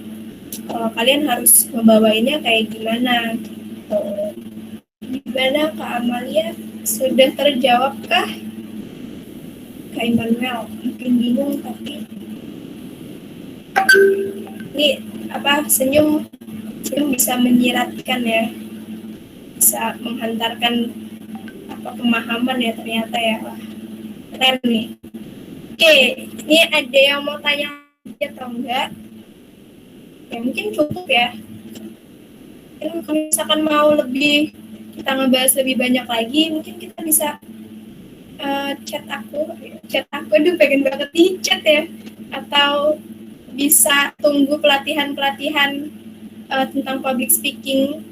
kalian harus membawainnya kayak gimana gitu. Gimana Kak Amalia, sudah terjawabkah? Kak Immanuel mungkin bingung, tapi ini senyum bisa menyiratkan ya, bisa menghantarkan pemahaman ya ternyata ya. Wah, keren nih. Oke, ini ada yang mau tanya atau enggak? Ya mungkin cukup ya. Kalau misalkan mau kita ngebahas lebih banyak lagi, mungkin kita bisa chat aku aduh pengen banget di chat ya, atau bisa tunggu pelatihan tentang public speaking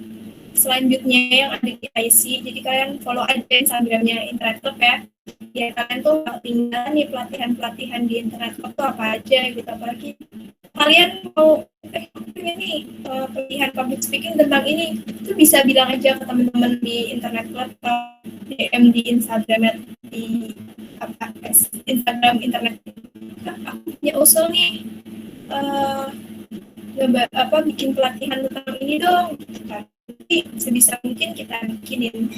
selanjutnya yang ada di IC. Jadi kalian follow aja Instagramnya Internet Club ya. Ya kalian tuh gak ketinggalan nih pelatihan-pelatihan di Internet Club tuh apa aja gitu. Apalagi kalian mau pengen nih pelatihan public speaking tentang ini, itu bisa bilang aja ke teman-teman di Internet Club atau DM di Instagram di Instagram Internet Club. Aku punya usul nih, bikin pelatihan tentang ini dong. Nanti sebisa mungkin kita bikinin.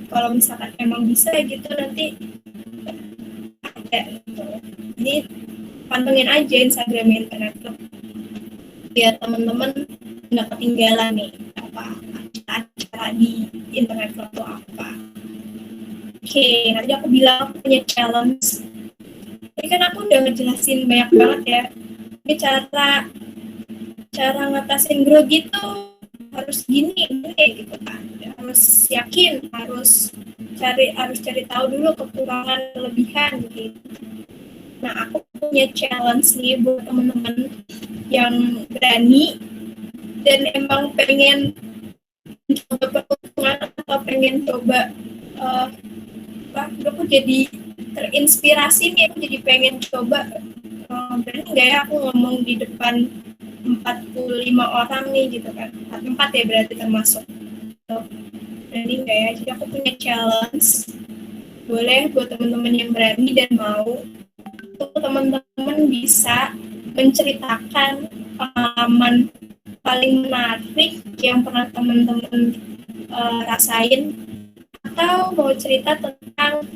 Kalau misalkan emang bisa gitu nanti ada gitu. Ini pantengin aja Instagram Internet Club biar teman-teman nggak ketinggalan nih apa acara di Internet Club itu apa. Oke, nanti aku bilang aku punya challenge. Ini kan aku udah ngejelasin banyak banget ya. Ini cara ngatasin grogi itu harus gini gitu kan. Harus yakin, harus cari tahu dulu kekurangan kelebihan gitu. Nah, aku punya challenge nih buat teman-teman yang berani dan emang pengen coba peruntungan atau pengen coba aku jadi terinspirasi nih, aku jadi pengen coba berani nggak ya aku ngomong di depan 45 orang nih gitu kan, 44 ya berarti termasuk. Berani nggak ya? Jadi aku punya challenge, boleh buat teman-teman yang berani dan mau, teman-teman bisa menceritakan pengalaman paling menarik yang pernah teman-teman rasain, atau mau cerita tentang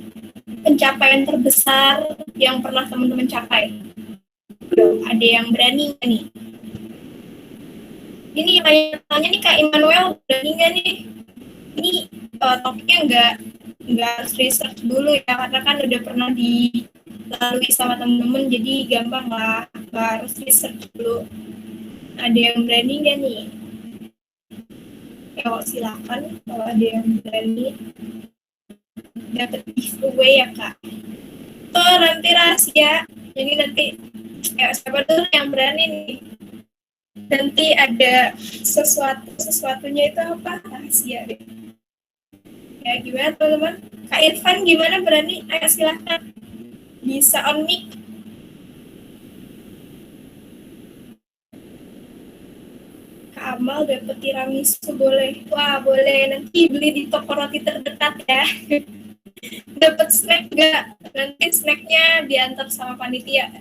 pencapaian terbesar yang pernah teman-teman capai. Ada yang berani nggak nih? Ini yang tanya nih Kak Immanuel, berani nggak nih? Ini topiknya nggak harus research dulu ya, karena kan udah pernah dilalui sama temen-temen, jadi gampang lah, nggak harus research dulu. Ada yang berani nggak nih? Ya silakan kalau ada yang berani. Dapat giveaway ya Kak. Tuh nanti rahasia, jadi nanti siapa dulu yang berani nih? Nanti ada sesuatunya itu apa? Rahasia deh. Ya gimana teman-teman? Kak Irfan gimana, berani? Ayo silahkan. Bisa on mic. Kak Amal dapat tiramisu boleh. Wah boleh, nanti beli di toko roti terdekat ya. Dapat snack nggak? Nanti snacknya diantar sama panitia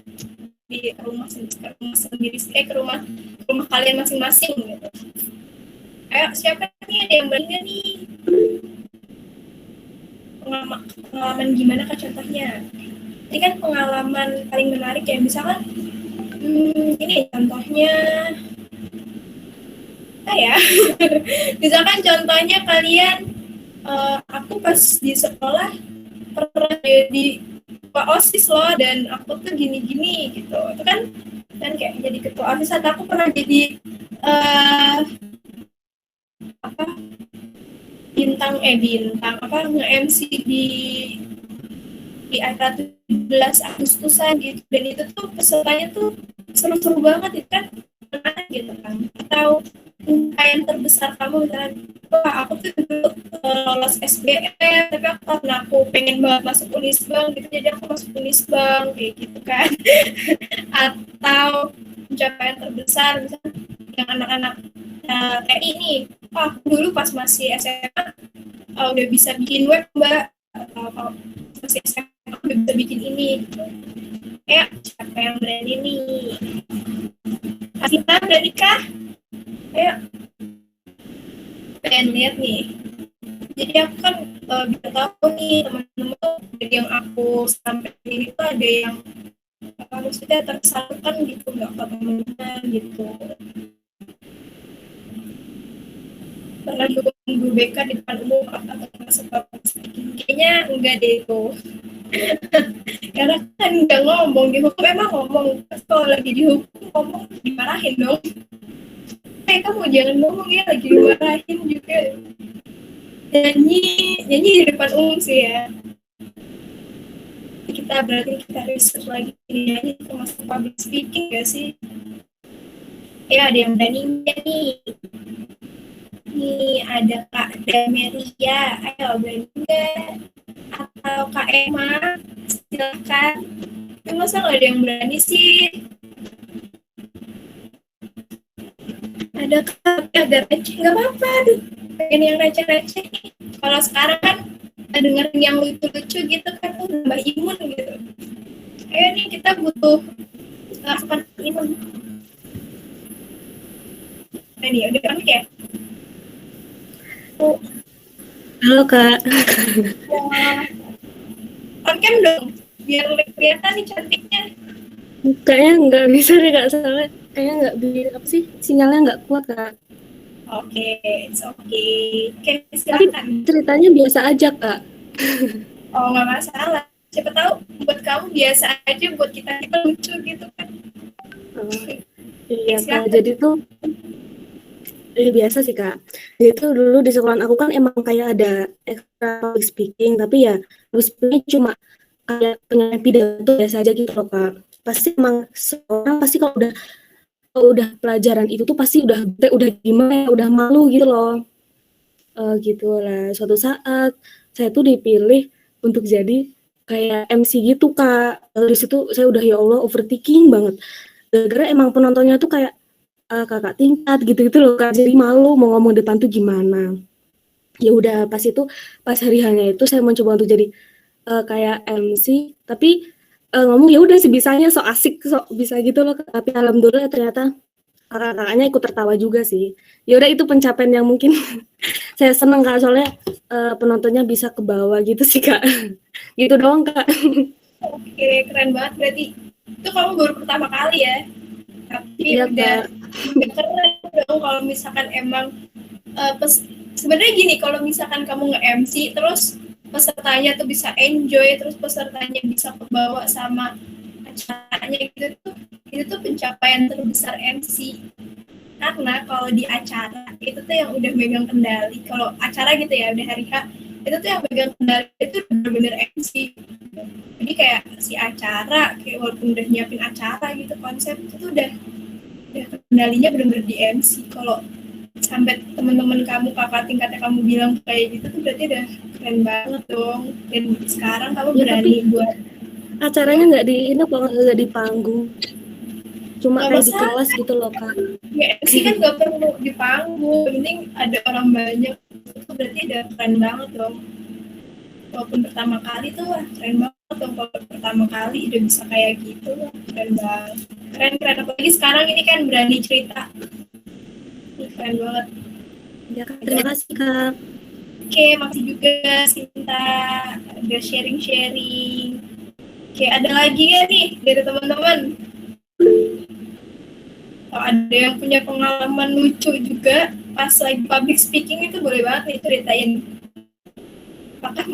di rumah sendiri, ke rumah kalian masing-masing gitu. Ayo siapa nih, ada yang berani nih? Pengalaman gimana Kak contohnya? Ini kan pengalaman paling menarik ya, misalkan ini contohnya misalkan contohnya kalian, aku pas di sekolah pernah jadi ketua OSIS loh, dan aku tuh gini-gini gitu. Itu kan kayak jadi ketua OSIS, atau aku pernah jadi bintang nge-MC di acara 17 Agustusan gitu, dan itu tuh pesertanya tuh seru-seru banget itu kan, gitu kan. Atau yang terbesar kamu misalnya, wah aku tuh dulu lolos SBM, tapi karena aku pengen banget masuk Unisbank gitu, jadi aku masuk Unisbank kayak gitu kan. Atau pencapaian terbesar misalnya yang anak-anak TI nih, aku dulu pas masih SMA udah bisa bikin web Mbak, atau masih SMA udah bisa bikin ini gitu. Siapa yang berani nih? Asita berani kah? Ayo, pengen lihat nih. Jadi aku kan bisa tahu nih teman-teman tuh dari yang aku sampai ini tuh ada yang maksudnya tersalurkan gitu, nggak ke teman-teman gitu. Pernah juga guru BK di depan umum atau masuk public speaking? Kayaknya enggak deh itu. Karena kan nggak ngomong di hukum, emang ngomong kalau lagi di hukum ngomong dimarahin dong. Kamu jangan ngomong ya, lagi dimarahin juga. Nyanyi di depan umum sih ya. Kita research lagi ini termasuk public speaking gak sih? Ya ada yang berani nih. nih ada Kak Damelia, ayo berani nggak? Atau Kak Emma, silakan. Tapi masa nggak ada yang berani sih? Ada Kak, agak receh, nggak apa-apa. Aduh, pengen yang receh-receh. Kalau sekarang kan dengerin yang lucu-lucu gitu kan tuh nambah imun gitu. Ayo nih kita butuh melakukan imun. Nah nih, udah kan ya? Oh,
Halo Kak,
on cam dong, biar kelihatan nih cantiknya.
kayaknya nggak bisa deh Kak, soalnya kayaknya nggak bisa, apa sih, sinyalnya nggak kuat Kak.
Oke, it's okay. Oke,
Tapi
silakan.
ceritanya biasa aja Kak.
Oh, nggak masalah. Siapa tahu buat kamu biasa aja, buat kita lucu gitu kan.
Oh, iya Kak,
Silakan.
jadi tuh biasa sih Kak. Jadi tuh dulu di sekolah aku kan emang kayak ada extra public speaking, tapi ya public speaking cuma kayak penyampaian pidato biasa aja gitu loh Kak. Pasti emang seorang pasti kalau udah pelajaran itu tuh pasti udah gimana ya, udah malu gitu loh. Gitu lah. Suatu saat saya tuh dipilih untuk jadi kayak MC gitu Kak. Dari situ saya udah ya Allah overthinking banget. Gara-gara emang penontonnya tuh kayak kakak tingkat gitu-gitu loh Kak. Jadi malu mau ngomong depan tuh gimana. Ya udah pas hari hanya itu saya mencoba untuk jadi kayak MC, tapi ngomong ya udah sebisanya, sok asik, sok bisa gitu loh Kak. Tapi alhamdulillah ternyata kakak-kakaknya ikut tertawa juga sih. Ya udah itu pencapaian yang mungkin saya seneng Kak, soalnya penontonnya bisa ke bawah gitu sih Kak. Gitu doang Kak.
Oke, keren banget berarti. Itu kamu baru pertama kali ya. Tapi
Iya
udah
Kak.
keren dong kalau misalkan emang sebenarnya gini, kalau misalkan kamu nge-MC terus pesertanya tuh bisa enjoy, terus pesertanya bisa kebawa sama acaranya gitu tuh, itu tuh pencapaian terbesar MC. Karena kalau di acara itu tuh yang udah megang kendali, kalau acara gitu ya udah hari H, itu tuh yang megang kendali itu bener-bener MC. Jadi kayak si acara, kayak walaupun udah nyiapin acara gitu, konsep itu tuh udah kendalinya bener-bener di MC. Kalau sampai teman-teman kamu, kakak tingkatnya kamu bilang kayak gitu tuh berarti udah keren banget dong. Dan sekarang kamu
Ya,
berani
tapi
buat
acaranya nggak di ini kok, nggak di panggung. Cuma
nggak
kayak di
masalah.
kelas gitu loh Kak.
Ya MC kan gak perlu di panggung, yang penting ada orang banyak, itu berarti udah keren banget dong. Walaupun pertama kali tuh wah keren banget dong, kalau pertama kali udah bisa kayak gitu, wah keren banget. Keren apalagi sekarang ini kan berani cerita, ini keren banget.
Ya Kak, terima kasih Kak.
Oke, makasih juga Sinta udah sharing-sharing. Oke, ada lagi ya nih dari teman-teman? Kalau ada yang punya pengalaman lucu juga pas lagi public speaking itu boleh banget nih ceritain. Apakah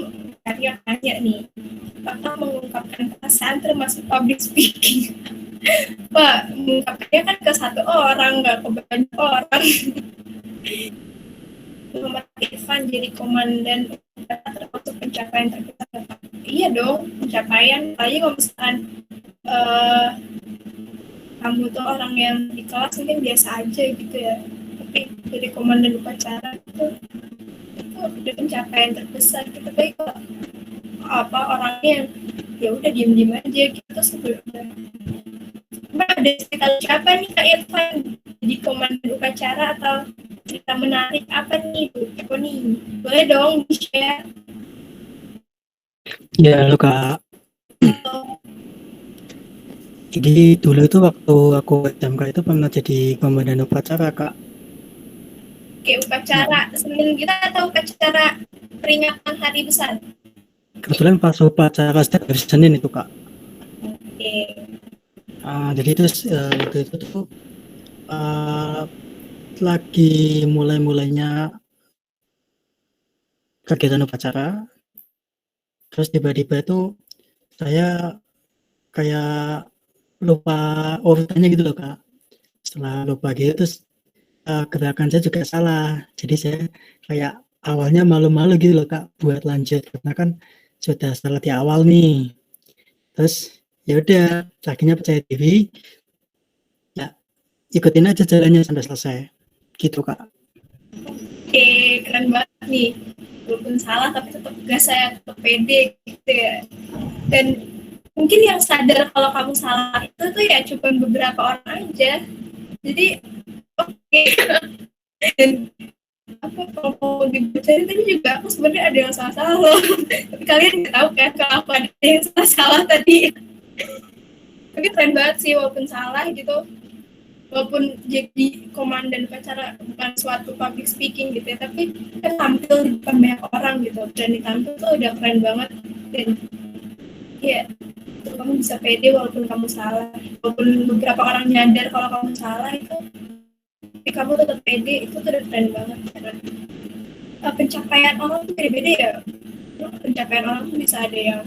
tanya nih, apakah mengungkapkan perasaan termasuk public speaking? Pak, mengungkapkannya kan ke satu orang, nggak ke banyak orang. Muhammad Irfan jadi komandan termasuk pencapaian terbesar. Iya dong, pencapaian. Apalagi kalau misalkan kamu tuh orang yang di kelas mungkin biasa aja gitu ya, tapi jadi komandan upacara itu udah pencapaian terbesar gitu. Tapi kok apa orangnya yang ya udah diem aja gitu sebenarnya. Ada cerita siapa nih Kak Irfan jadi komandan upacara atau cerita menarik apa nih Bu nih, boleh dong di share.
Ya, halo Kak. Jadi dulu itu waktu aku SMK itu pernah jadi komandan upacara Kak.
Kayak upacara Senin kita atau upacara peringatan hari besar?
Kebetulan pas upacara setiap hari Senin itu Kak.
Oke.
Jadi itu waktu itu tuh lagi mulainya kegiatan upacara, terus tiba-tiba itu saya kayak lupa urutannya gitu loh Kak. Setelah lupa gitu terus gerakan saya juga salah, jadi saya kayak awalnya malu-malu gitu loh Kak buat lanjut karena kan sudah salah di awal nih. Terus ya udah, akhirnya percaya diri, ya ikutin aja jalannya sampai selesai gitu Kak.
Oke, keren banget nih. Walaupun salah tapi tetap gas, saya tetap pede gitu ya. Dan mungkin yang sadar kalau kamu salah itu tuh ya cuma beberapa orang aja. Jadi oke. Dan apa kalau mau dibocorin tadi juga aku sebenarnya ada yang salah-salah loh. Tapi kalian nggak tahu kan kalau aku ada yang salah-salah tadi. Tapi keren banget sih walaupun salah gitu. Walaupun jadi komandan upacara bukan suatu public speaking gitu ya, tapi kan tampil di depan banyak orang gitu, dan ditampil tuh udah keren banget. Dan ya kamu bisa pede walaupun kamu salah, walaupun beberapa orang nyadar kalau kamu salah itu, tapi kamu tetap pede, itu tuh udah keren banget. Karena pencapaian orang tuh beda-beda ya. Pencapaian orang tuh bisa ada yang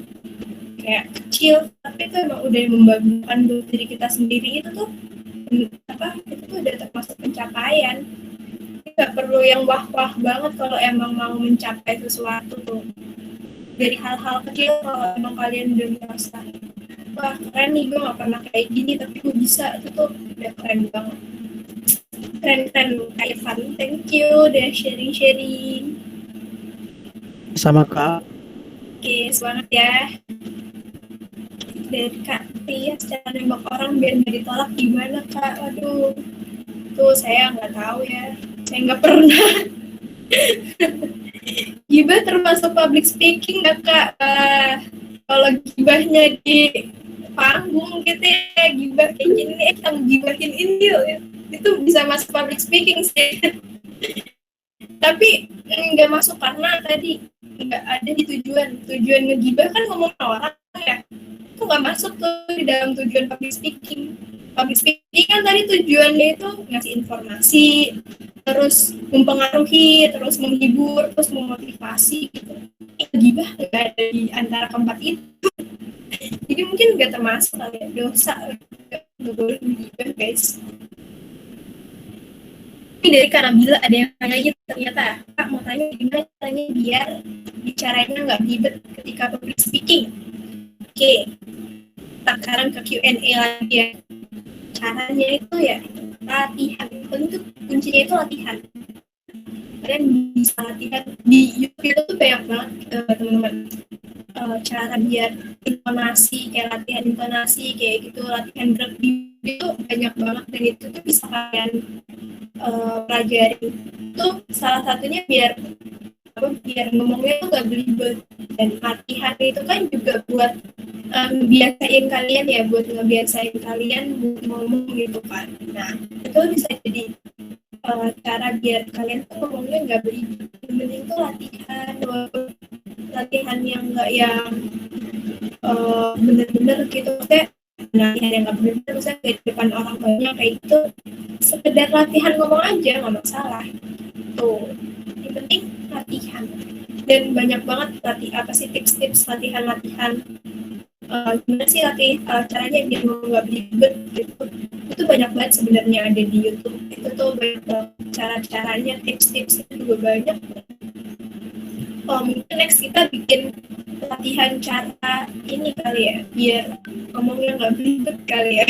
kayak kecil, tapi itu emang udah membanggakan diri kita sendiri, itu tuh itu tuh udah termasuk pencapaian. Nggak perlu yang wah-wah banget kalau emang mau mencapai sesuatu tuh. Dari hal-hal kecil, kalau emang kalian udah merasa wah keren nih, gue gak pernah kayak gini tapi gue bisa, itu tuh udah keren banget. Keren Kak Irfan, thank you udah sharing-sharing.
Sama Kak.
Oke, semangat ya. Dari Kak Ria, cara nembak orang biar nggak ditolak gimana Kak? Waduh, tuh saya nggak tahu ya, saya nggak pernah. Gibah termasuk public speaking nggak Kak? Kalau gibahnya di panggung gitu ya, gibah kayak gini nih, yang gibahin ini ya, itu bisa masuk public speaking sih. Tapi nggak masuk karena tadi nggak ada di tujuan ngegibah kan ngomong orang ya, itu nggak masuk tuh di dalam tujuan public speaking kan. Tadi tujuannya itu ngasih informasi, terus mempengaruhi, terus menghibur, terus memotivasi gitu. Gibah nggak ada di antara keempat itu. Jadi mungkin nggak termasuk kali ya, dosa nggak boleh menggibah guys. Ini dari Kak Nabila ada yang tanya gitu, ternyata Kak mau tanya gimana caranya biar bicaranya nggak ribet ketika public speaking. Oke, sekarang ke Q&A lagi ya. Caranya itu ya latihan, itu kuncinya itu latihan. Kalian bisa latihan di YouTube itu tuh banyak banget teman-teman, cara biar intonasi, kayak latihan intonasi kayak gitu, latihan gerak itu banyak banget, dan itu tuh bisa kalian pelajari. Itu salah satunya biar ngomongnya tuh gak belibet. Dan latihan itu kan juga buat biasain kalian ya, buat ngebiasain kalian buat ngomong gitu kan. Nah itu bisa jadi cara biar kalian tuh ngomongnya gak belibet. Yang penting tuh latihan yang gak yang bener-bener gitu, maksudnya latihan yang gak bener-bener, misalnya kayak di depan orang banyak kayak gitu, sekedar latihan ngomong aja gak masalah tuh. Yang penting latihan. Dan banyak banget tips-tips latihan gimana sih caranya biar ngomong gak belibet gitu. Itu banyak banget sebenarnya ada di YouTube. Itu tuh banyak cara-caranya, tips-tips itu juga banyak. Mungkin next kita bikin latihan cara ini kali ya, biar ngomongnya nggak belibet kali ya.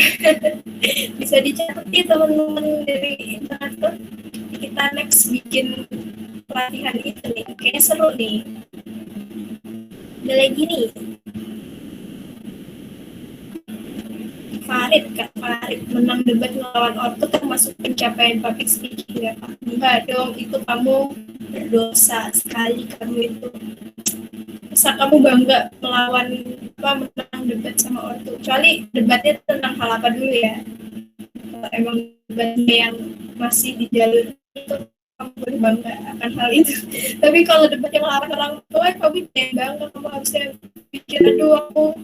Bisa dicatat ya teman-teman dari internet tuh. Kita next bikin pelatihan itu nih, kayaknya seru nih. Ada lagi nih, Kak Farid menang debat melawan Orto termasuk pencapaian public speaking ya Pak? Enggak dong, itu kamu berdosa sekali kamu itu. Masa kamu bangga menang debat sama Orto? Kecuali debatnya tentang hal apa dulu ya. Kalau emang debatnya yang masih di jalur itu, kamu boleh bangga akan hal itu. Tapi kalau debat yang orang tua, kamu jangan bangga, kamu harusnya pikir, aduh aku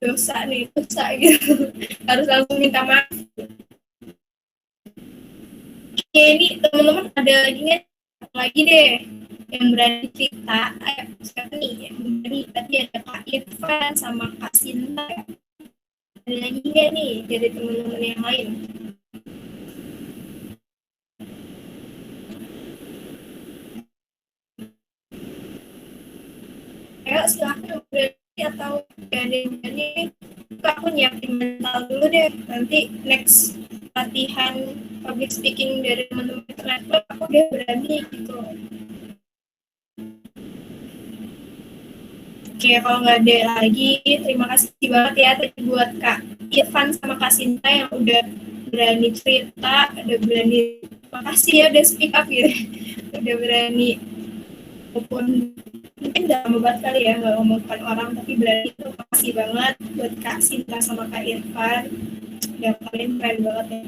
dosa gitu. Harus langsung minta maaf. Oke, ini teman-teman ada lagi deh yang berani cerita. Ayo sekarang nih yang berani, tadi ada Kak Irfan sama Kak Sinta. Ada lagi nggak nih dari teman-teman yang lain? Ayo silahkan berani, atau ada yang berani. Aku nyiapin mental dulu deh, nanti next latihan public speaking dari teman-teman internet club, aku udah berani gitu. Oke, kalau nggak ada lagi, terima kasih banget ya tadi buat Kak Irfan sama Kak Sinta yang udah berani cerita, udah berani, makasih ya udah speak up ya, udah berani, walaupun mungkin udah lama banget kali ya nggak ngomong depan orang, tapi berani tuh makasih banget buat Kak Sinta sama Kak Irfan, ya kalian keren banget ya.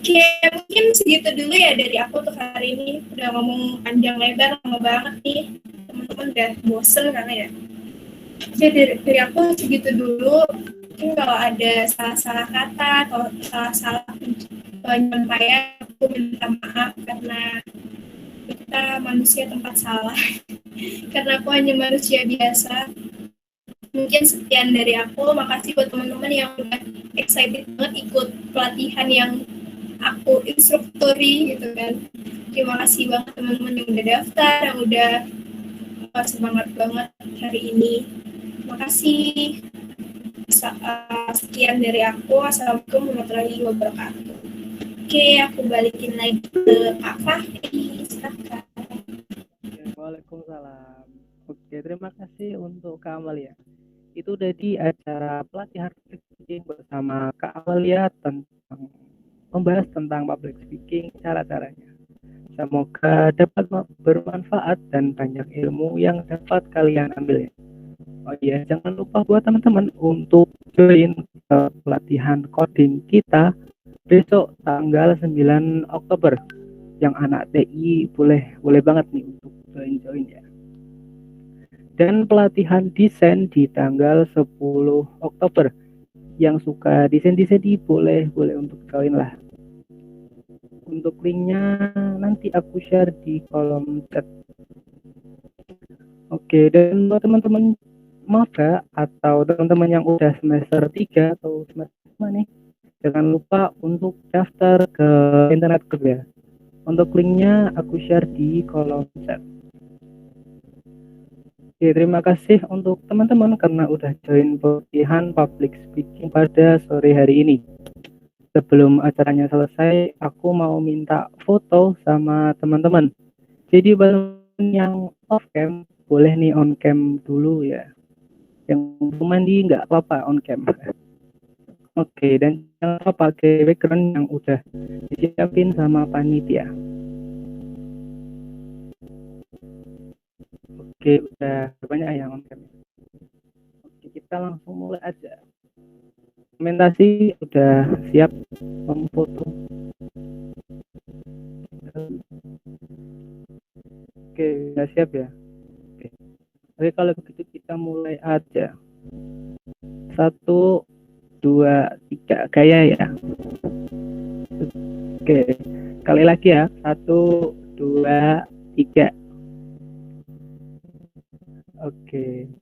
Oke, mungkin segitu dulu ya dari aku untuk hari ini, udah ngomong panjang lebar, lama banget nih, teman-teman udah bosen karena ya. Oke, dari aku segitu dulu. Mungkin kalau ada salah-salah kata atau salah-salah penyampaian, aku minta maaf karena kita manusia tempat salah. Karena aku hanya manusia biasa. Mungkin sekian dari aku. Makasih buat teman-teman yang udah excited banget ikut pelatihan yang aku instruktori gitu kan. Terima kasih banget teman-teman yang udah daftar, yang udah semangat banget hari ini. Terima kasih. Sekian dari aku. Assalamualaikum warahmatullahi wabarakatuh. Oke, aku balikin lagi ke Kak Fahri. Silakan.
Waalaikumsalam. Oke, terima kasih untuk Kak Amalia. Itu udah di acara pelatihan public speaking bersama Kak Amalia tentang membahas tentang public speaking, cara-caranya. Semoga dapat bermanfaat dan banyak ilmu yang dapat kalian ambil. Oh iya, jangan lupa buat teman-teman untuk join pelatihan coding kita besok tanggal 9 Oktober. Yang anak TI boleh banget nih untuk join ya. Dan pelatihan desain di tanggal 10 Oktober. Yang suka desain-desain boleh untuk join lah. Untuk linknya nanti aku share di kolom chat. Oke, dan buat teman-teman maba atau teman-teman yang udah semester 3 atau semester 5 nih, jangan lupa untuk daftar ke internet club ya. Untuk linknya aku share di kolom chat. Oke, terima kasih untuk teman-teman karena udah join pelatihan public speaking pada sore hari ini. Sebelum acaranya selesai, aku mau minta foto sama teman-teman. Jadi teman yang off cam boleh nih on cam dulu ya. Yang mandi nggak apa-apa on cam. Oke, dan jangan lupa pakai background yang udah disiapin sama panitia. Oke, udah banyak yang on cam. Oke, kita langsung mulai aja. Dokumentasi udah siap memfoto. Oke, udah siap ya. Oke, kalau begitu kita mulai aja. 1, 2, 3, gaya ya. Oke, kali lagi ya. 1, 2, 3. Oke,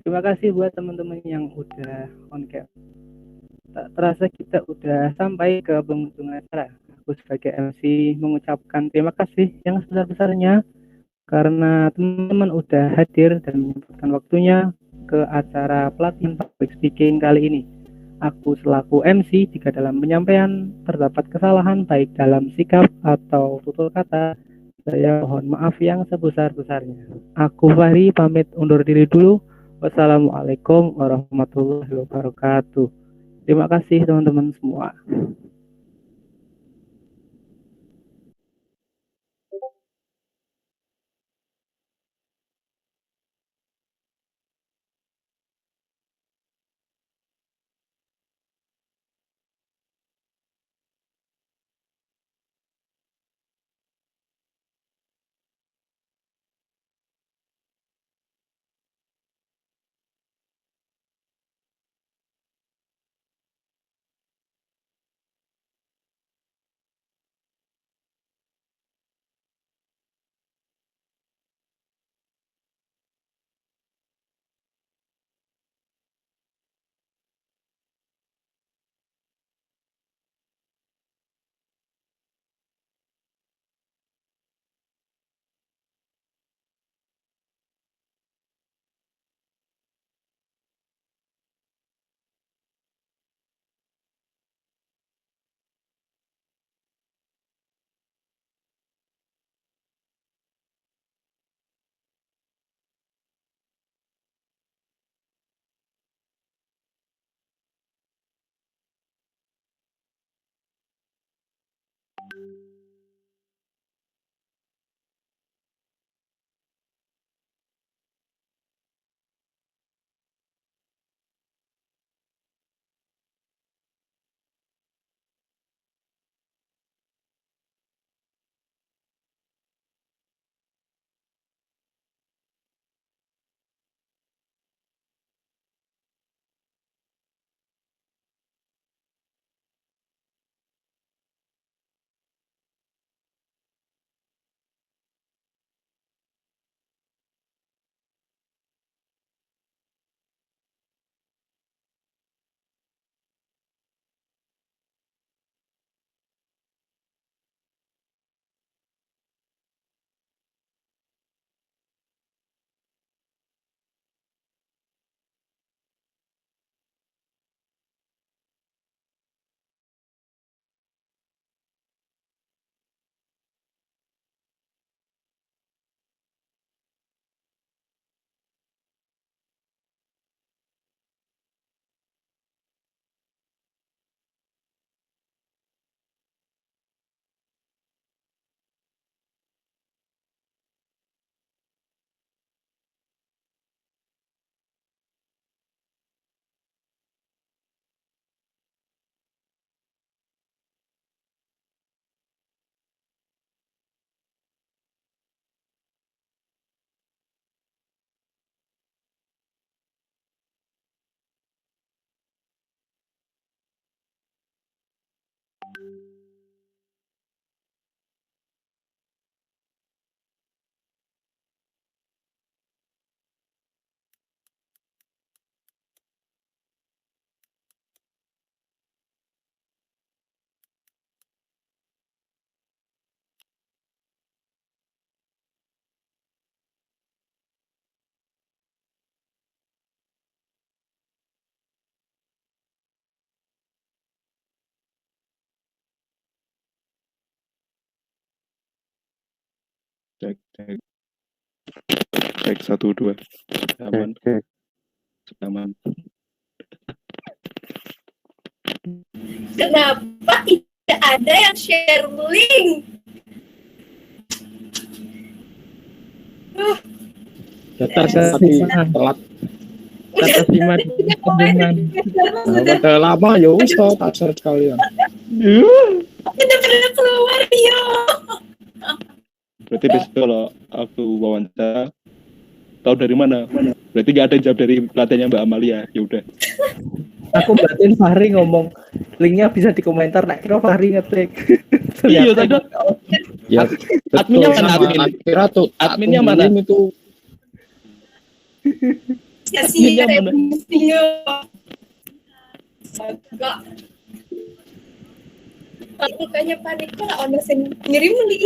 terima kasih buat teman-teman yang udah on cam. Tak terasa kita udah sampai ke penghujung acara. Aku sebagai MC mengucapkan terima kasih yang sebesar-besarnya karena teman-teman udah hadir dan menyempatkan waktunya ke acara pelatihan public speaking kali ini. Aku selaku MC, jika dalam penyampaian terdapat kesalahan baik dalam sikap atau tutur kata, saya mohon maaf yang sebesar-besarnya. Aku Fahri pamit undur diri dulu. Wassalamualaikum warahmatullahi wabarakatuh. Terima kasih teman-teman semua.
Cek, cek. Cek 1, 2. Aman,
Cek.
aman.
Kenapa tidak ada yang share link?
Datar
Tapi telat.
kata Sima di hubungan.
Udah lama ya wis toh tak share sekalian.
Udah pernah keluar yo.
Berarti besok kalau aku wawancara tahu dari mana? Berarti gak ada yang jawab dari pelatihannya Mbak Amalia. Ya udah.
Aku batin Fahri ngomong linknya bisa di komentar. Nak kira Fahri ngetik.
Iya, tadi
Ya,
adminnya
betul.
mana admin?
Kira tuh
Adminnya mana?
Itu
Sia-sia
Adminnya mana?
emosinya. Agak. Bukannya panik lah, ono sing ngirim link.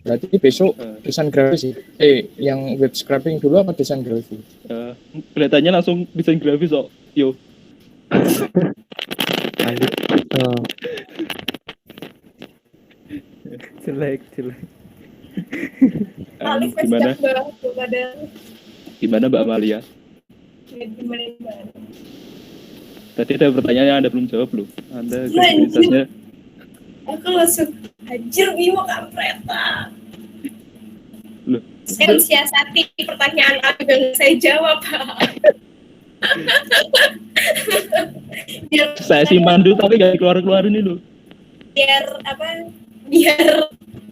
Berarti besok desain grafis sih. Yang web scraping dulu apa desain grafis?
Kelihatannya langsung desain grafis kok. Yo.
oh,
Jelek.
Alif
Gimana? Gimana Mbak Amalia?
Gimana?
Tadi ada pertanyaan yang Anda belum jawab loh. Anda
Iya,
kreativitasnya
Aku langsung anjir Bimo kampretah.
Loh.
Saya siasati pertanyaan aku yang saya jawab. Biar
saya simpan dulu tapi gak keluar-keluarin ini loh.
biar biar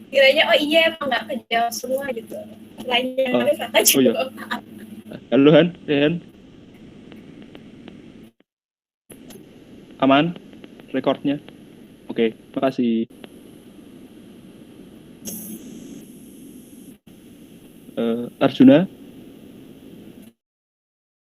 kiranya oh iya emang nggak kejawab semua gitu. Lainnya
Oh.
Alif aja.
Oh, iya. Halo Han, Han. Aman? Rekornya? Oke, makasih. Arjuna?